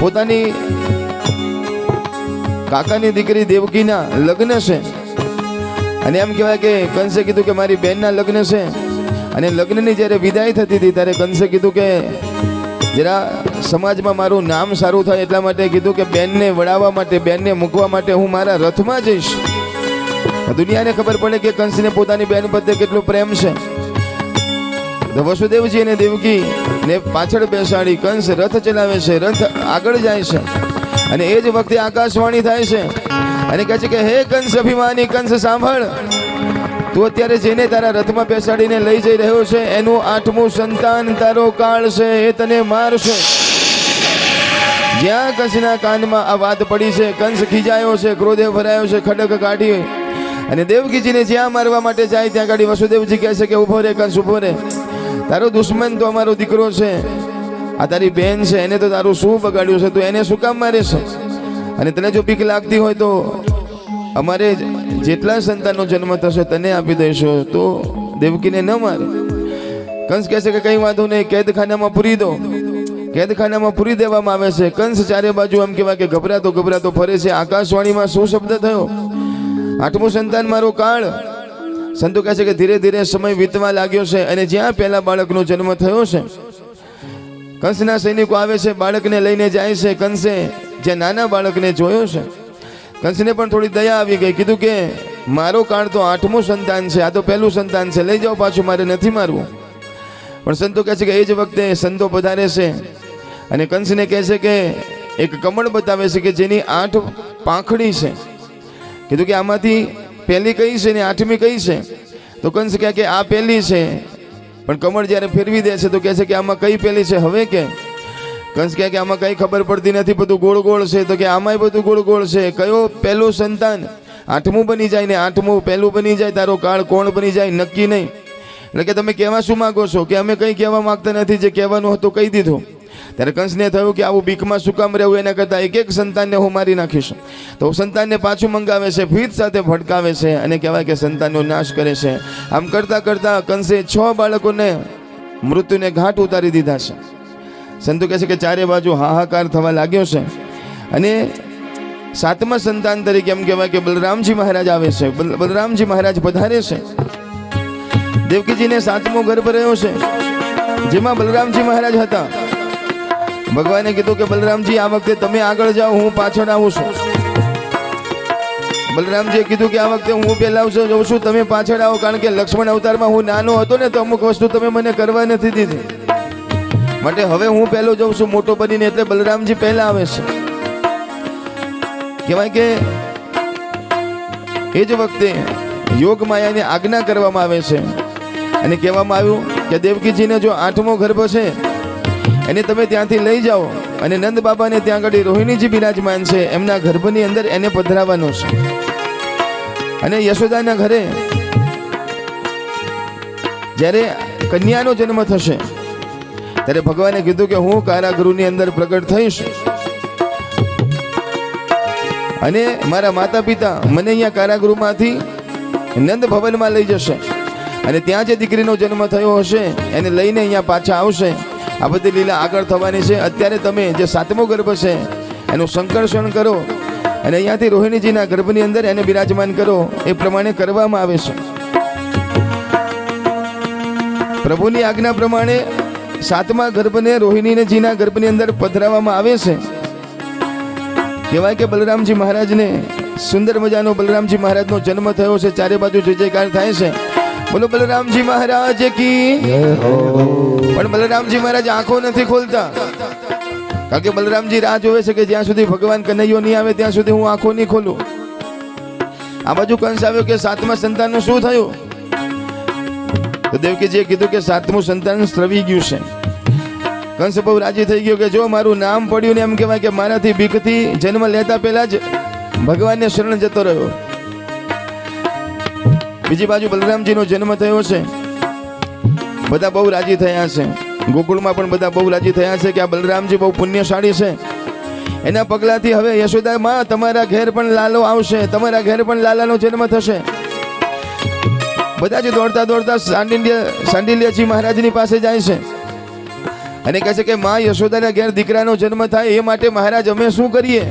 પોતાની કાકાની દીકરી દેવકીના લગ્ન છે અને એમ કહેવાય કે કંસે કીધું કે મારી બહેનના લગ્ન છે. અને લગ્નની જ્યારે વિદાય થતી હતી ત્યારે કંસે કીધું કે જરા સમાજમાં મારું નામ સારું થાય એટલા માટે કીધું કે બેનને વડાવવા માટે, બેનને મૂકવા માટે હું મારા રથમાં જઈશ. દુનિયાને ખબર પડે કે કંસને પોતાની બેન પ્રત્યે કેટલો પ્રેમ છે. તો વસુદેવજી અને દેવકી ને પાછળ બેસાડી કંસ રથ ચલાવે છે, રથ આગળ જાય છે. અને એ જ વખતે આકાશવાણી થાય છે અને કહે છે કે હે કંસ અભિમાની, કંસ સાંભળ, તું અત્યારે જેને તારા રથમાં બેસાડીને લઈ જઈ રહ્યો છે એનું 8મું સંતાન તારો કાળ છે, એ તને મારશે. જ્યાં કંસના કાનમાં આ વાત પડી છે, કંસ ખીજાયો છે, ક્રોધે ભરાયો છે, ખડક કાઢી અને દેવકીજીને જ્યાં મારવા માટે જાય ત્યાં ગાડી વસુદેવજી કહે છે કે ઉભો રે કંસ, ઉભો રે. તારો દુશ્મન તો અમારો દીકરો છે, આ તારી બહેન છે, એને તો તારું શું બગાડ્યું છે, તું એને શું કામ મારે છે? અને તને જો બીક લાગતી હોય તો અમારે જેટલા સંતાનનો જન્મ થશે તને આપી દઈશું, તો દેવકીને ન મારે. કંસ કહે છે કે કંઈ વાંધો નહીં, કેદખાનામાં પૂરી દો. કેદખાનામાં પૂરી દેવામાં આવે છે. કંસ ચારે બાજુ એમ કહેવાય કે ગભરાતો ગભરાતો ફરે છે. આકાશવાણીમાં શું શબ્દ થયો? 8મું સંતાન મારો કાળ. સંતો કહે છે કે ધીરે ધીરે સમય વીતવા લાગ્યો છે અને જ્યાં પહેલા બાળકનો જન્મ થયો છે, કંસના સૈનિકો આવે છે, બાળકને લઈને જાય છે. કંસે જે નાના બાળકને જોયો છે, કંસને પણ થોડી દયા આવી ગઈ. કીધું કે મારો કાળ તો 8મું સંતાન છે, આ તો પહેલું સંતાન છે, લઈ જાઓ પાછું, મારે નથી મારવું. પણ સંતો કહે છે કે એ જ વખતે સંતો પધારે છે અને કંસને કહે છે કે એક કમળ બતાવે છે કે જેની 8 પાંખડી છે. કીધું કે આમાંથી પહેલી કઈ છે ને 8મી કઈ છે? તો કંસ કહે કે આ પહેલી છે. પણ કમળ જ્યારે ફેરવી દે છે તો કહે છે કે આમાં કઈ પહેલી છે હવે કે? કંસ કહે કે આમાં કઈ ખબર પડતી નથી, બધું ગોળ ગોળ છે. તો કે આમાંય બધું ગોળ ગોળ છે. કયો પહેલું સંતાન 8મું બની જાય ને 8મું પહેલું બની જાય, તારો કાળ કોણ બની જાય નક્કી નહીં. એટલે કે તમે કહેવા શું માંગો છો? કે અમે કંઈ કહેવા માંગતા નથી, જે કહેવાનું હતું કહી દીધું. ત્યારે કંસને થયું કે આવું બીકમાં શું કામ રહેવું, એના કરતાં એક સંતાનને હું મારી નાખીશ. તો સંતાનને પાછું મંગાવે છે, ફીત સાથે ભટકાવે છે અને કહેવાય કે સંતાનનો નાશ કરે છે. આમ કરતાં કરતાં કંસે 6 બાળકોને મૃત્યુને ઘાટ ઉતારી દીધા છે. સંતો કહે છે કે ચારે બાજુ હાહાકાર થવા લાગ્યો છે અને 7મા સંતાન તરીકે એમ કહેવાય કે બલરામજી મહારાજ આવે છે. બલરામજી મહારાજ પધારે છે. દેવકીજીને 7મો ગર્ભ રહ્યો છે, જેમાં બલરામજી મહારાજ હતા. ભગવાને કીધું કે બલરામજી આ વખતે તમે આગળ જાઓ, હું પાછળ આવું છું. બલરામજીએ કીધું કે આ વખતે હું પહેલા જઉં છું, તમે પાછળ આવો, કારણ કે લક્ષ્મણ અવતારમાં હું નાનો હતો ને તો અમુક વસ્તુ તમે મને કરવા નથી દીધી, માટે હવે હું પહેલો જઉં છું મોટો બનીને. એટલે બલરામજી પહેલા આવે છે. કહેવાય કે એ જ વખતે યોગ માયાની આજ્ઞા કરવામાં આવે છે અને કહેવામાં આવ્યું કે દેવકીજીને જો 8મો ગર્ભ છે એને તમે ત્યાંથી લઈ જાઓ અને નંદ બાબાને ત્યાં આગળ રોહિણીજી બિરાજમાન છે, એમના ગર્ભની અંદર એને પધરાવવાનો છે. અને યશોદાના ઘરે જ્યારે કન્યાનો જન્મ થશે ત્યારે ભગવાને કીધું કે હું કારાગૃહની અંદર પ્રગટ થઈશ અને મારા માતા પિતા મને અહીંયા કારાગૃહમાંથી નંદ ભવનમાં લઈ જશે અને ત્યાં જે દીકરીનો જન્મ થયો હશે એને લઈને અહીંયા પાછા આવશે. આ બધી લીલા આગળ થવાની છે. અત્યારે તમે જે 7મો ગર્ભ છે એનું સંકર્ષણ કરો અને અહીંયાથી રોહિણીજીના ગર્ભની અંદર એને બિરાજમાન કરો. એ પ્રમાણે કરવામાં આવે છે. પ્રભુની આજ્ઞા પ્રમાણે 7મા ગર્ભને રોહિણીજીના ગર્ભની અંદર પધરાવવામાં આવે છે. કહેવાય કે બલરામજી મહારાજને સુંદર મજાનો બલરામજી મહારાજનો જન્મ થયો છે. ચારે બાજુ જય જયકાર થાય છે. બોલો બલરામજી મહારાજ કી. પણ બલરામજી મહારાજ આંખો નથી ખોલતા, કારણ કે બલરામજી રાહ જોવે છે કે જ્યાં સુધી ભગવાન કનૈયો નહીં આવે ત્યાં સુધી હું આંખો નહીં ખોલું. આ બાજુ કંસ આવ્યો કે 7મા સંતાનનું શું થયું? તો દેવકીજીએ કીધું કે 7મું સંતાન સ્રવી ગયું છે. કંસ બહુ રાજી થઈ ગયો કે જો મારું નામ પડ્યું ને એમ કહેવાય કે મારાથી બીકથી જન્મ લેતા પહેલા જ ભગવાનને શરણ જતો રહ્યો. બીજી બાજુ બલરામજીનો જન્મ થયો છે. બધા બહુ રાજી થયા છે. ગોકુળમાં પણ બધા બહુ રાજી થયા છે કે આ બલરામજી બહુ પુણ્યશાળી છે. એના પગલાથી હવે યશોદા માં તમારા ઘેર પણ લાલો આવશે, તમારા ઘેર પણ લાલાનો જન્મ થશે. બધા જ દોડતા દોડતા સાંડિલ્યજી મહારાજની પાસે જાય છે અને કહે છે કે માં યશોદાના ઘેર દીકરાનો જન્મ થાય એ માટે મહારાજ અમે શું કરીએ?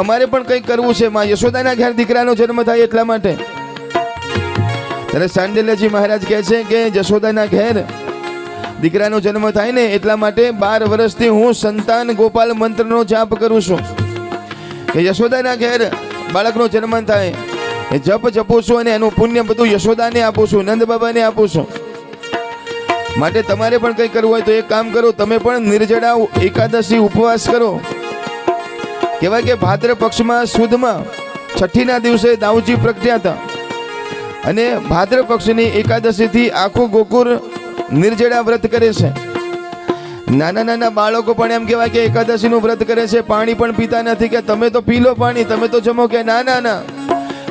અમારે પણ કંઈક કરવું છે. માં યશોદાના ઘેર દીકરાનો જન્મ થાય એટલા માટે. ત્યારે સાંડિલ્યજી મહારાજ કહે છે કે યશોદાના ઘેર દીકરાનો જન્મ થાય ને એટલા માટે 12 વર્ષથી હું સંતાન ગોપાલ મંત્રનો જાપ કરું છું કે યશોદાના ઘેર બાળકનો જન્મ થાય એ જપ જપું છું અને એનું પુણ્ય બધું યશોદાને આપું છું, નંદ બાબાને આપું છું. માટે તમારે પણ કંઈ કરવું હોય તો એક કામ કરો, તમે પણ નિર્જળા એકાદશી ઉપવાસ કરો. કહેવાય કે ભાદ્ર પક્ષમાં સુદમાં છઠ્ઠીના દિવસે દાઉજી પ્રગટ્યા હતા અને ભાદ્ર પક્ષની એકાદશીથી આખું ગોકુળ નિર્જળા વ્રત કરે છે. નાના નાના બાળકો પણ એમ કહેવાય કે એકાદશીનું વ્રત કરે છે, પાણી પણ પીતા નથી કે તમે તો પી લો પાણી, તમે તો જમો કે ના ના ના,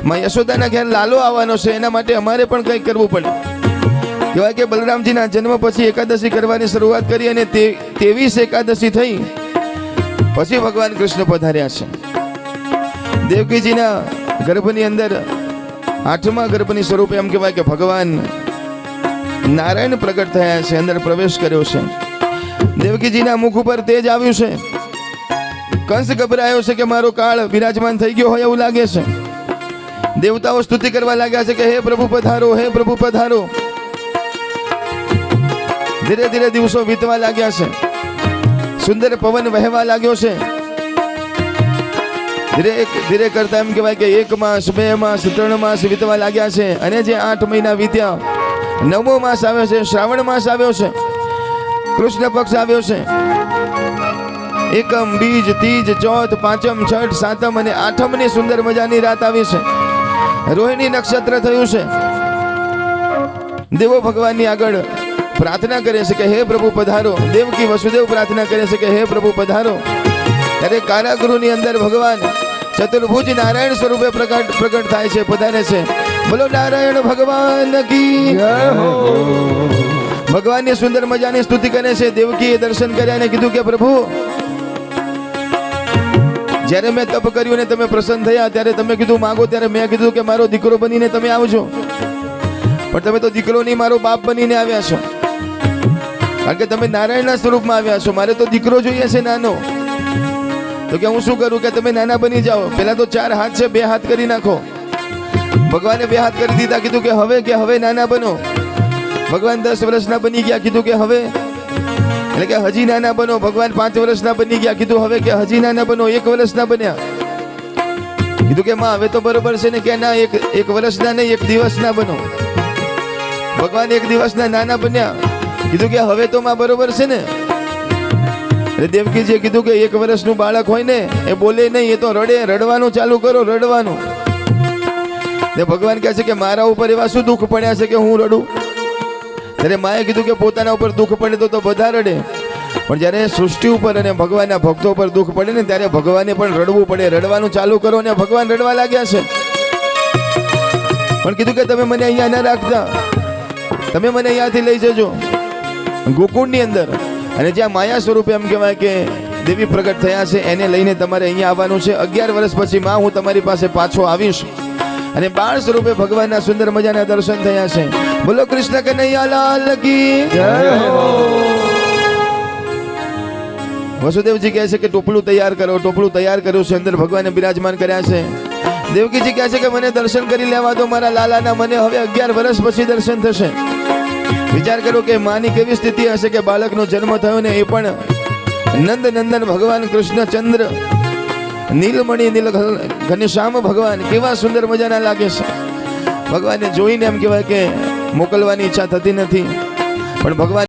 માં યશોદાના ઘેર લાલો આવવાનો છે એના માટે અમારે પણ કંઈક કરવું પડે. કહેવાય કે બલરામજીના જન્મ પછી એકાદશી કરવાની શરૂઆત કરી અને 23 એકાદશી થઈ પછી ભગવાન કૃષ્ણ પધાર્યા છે. દેવકીજીના ગર્ભની અંદર 8મા ગર્ભની સ્વરૂપે એમ કહેવાય કે ભગવાન નારાયણ પ્રગટ થયા છે, અંદર પ્રવેશ કર્યો છે. દેવકીજીના મુખ ઉપર તેજ આવ્યું છે. કંસ ગભરાયો છે કે મારો કાળ વિરાજમાન થઈ ગયો હોય એવું લાગે છે. દેવતાઓ સ્તુતિ કરવા લાગ્યા છે કે હે પ્રભુ પધારો, હે પ્રભુ પધારો. ધીરે ધીરે દિવસો વીતવા લાગ્યા છે. સુંદર પવન વહેવા લાગ્યો છે. ધીરે ધીરે કરતા એમ કહેવાય કે 1 માસ, 2 માસ, 3 માસ વીતવા લાગ્યા છે અને જે 8 મહિના વીત્યા, 9મો માસ આવ્યો છે, શ્રાવણ માસ આવ્યો છે, કૃષ્ણ પક્ષ આવ્યો છે. એકમ, બીજ, તીજ, ચોથ, પાંચમ, છઠ, સાતમ અને આઠમની સુંદર મજાની રાત આવી છે. રોહિણી નક્ષત્ર થયું છે. દેવો ભગવાનની આગળ પ્રાર્થના કરે છે કે હે પ્રભુ પધારો. દેવકી વસુદેવ પ્રાર્થના કરે છે કે હે પ્રભુ પધારો. ત્યારે કારાગૃહની અંદર ભગવાન ચતુર્ભુજ નારાયણ સ્વરૂપે પ્રગટ થાય છે, પધારે છે. બોલો નારાયણ ભગવાન કી જય હો. ભગવાનની સુંદર મજાની સ્તુતિ કરે છે. દેવકીએ દર્શન કર્યા અને કીધું કે પ્રભુ, જ્યારે મેં તપ કર્યું ને તમે પ્રસન્ન થયા ત્યારે તમે કીધું માંગો, ત્યારે મેં કીધું કે મારો દીકરો બનીને તમે આવજો, પણ તમે તો દીકરો નહીં મારો બાપ બનીને આવ્યા છો, કારણ કે તમે નારાયણના સ્વરૂપમાં આવ્યા છો. મારે તો દીકરો જોઈએ છે નાનો. તો કે હું શું કરું કે તમે નાના બની જાઓ. પેલા તો 4 હાથ છે, 2 હાથ કરી નાખો. ભગવાને 2 હાથ કરી દીધા. કીધું કે હવે નાના બનો. ભગવાન 10 વર્ષના બની ગયા. કીધું કે હવે, એટલે કે હજી નાના બનો. ભગવાન 5 વર્ષના બની ગયા. કીધું હવે કે હજી નાના બનો. 1 વર્ષના બન્યા. કીધું કે માં હવે તો બરોબર છે ને? કે ના, 1 વર્ષના નહીં, 1 દિવસના બનો. ભગવાન 1 દિવસના નાના બન્યા. કીધું કે હવે તો માં બરોબર છે ને? એટલે દેવકીજીએ કીધું કે 1 વર્ષનું બાળક હોય ને એ બોલે નહીં, એ તો રડે. રડવાનું ચાલુ કરો, રડવાનું. ને ભગવાન કહે છે કે મારા ઉપર એવા શું દુઃખ પડ્યા છે કે હું રડું? ત્યારે માએ કીધું કે પોતાના ઉપર દુઃખ પડે તો બધા રડે, પણ જ્યારે સૃષ્ટિ ઉપર અને ભગવાનના ભક્તો ઉપર દુઃખ પડે ને ત્યારે ભગવાને પણ રડવું પડે. રડવાનું ચાલુ કરો ને ભગવાન રડવા લાગ્યા છે. પણ કીધું કે તમે મને અહીંયા ના રાખતા, તમે મને અહીંયાથી લઈ જજો ગોકુળની અંદર, અને જ્યાં માયા સ્વરૂપે એમ કહેવાય કે દેવી પ્રગટ થયા છે એને લઈને તમારે અહીંયા આવવાનું છે. 11 વર્ષ પછી માં હું તમારી પાસે પાછો આવીશ. અને બાળ સ્વરૂપે ભગવાનના સુંદર મજાના દર્શન થયા છે. બોલો કૃષ્ણ કનૈયાલાલ કી જય હો. વસુદેવજી કહે છે કે ટોપલું તૈયાર કરો. ટોપલું તૈયાર કર્યું છે, અંદર ભગવાને બિરાજમાન કર્યા છે. દેવકીજી કહે છે કે મને દર્શન કરી લેવા દો મારા લાલાના. મને હવે 11 વર્ષ પછી દર્શન થશે. વિચાર કરો કે માની કેવી સ્થિતિ હશે કે બાળકનો જન્મ થયો ને એ પણ નંદ નંદન ભગવાન કૃષ્ણચંદ્ર, નીલમણી નીલ ઘનશ્યામ ભગવાન કેવા સુંદર મજાના લાગે છે. ભગવાનને જોઈને એમ કહેવાય કે મોકલવાની ઈચ્છા થતી નથી, પણ ભગવાન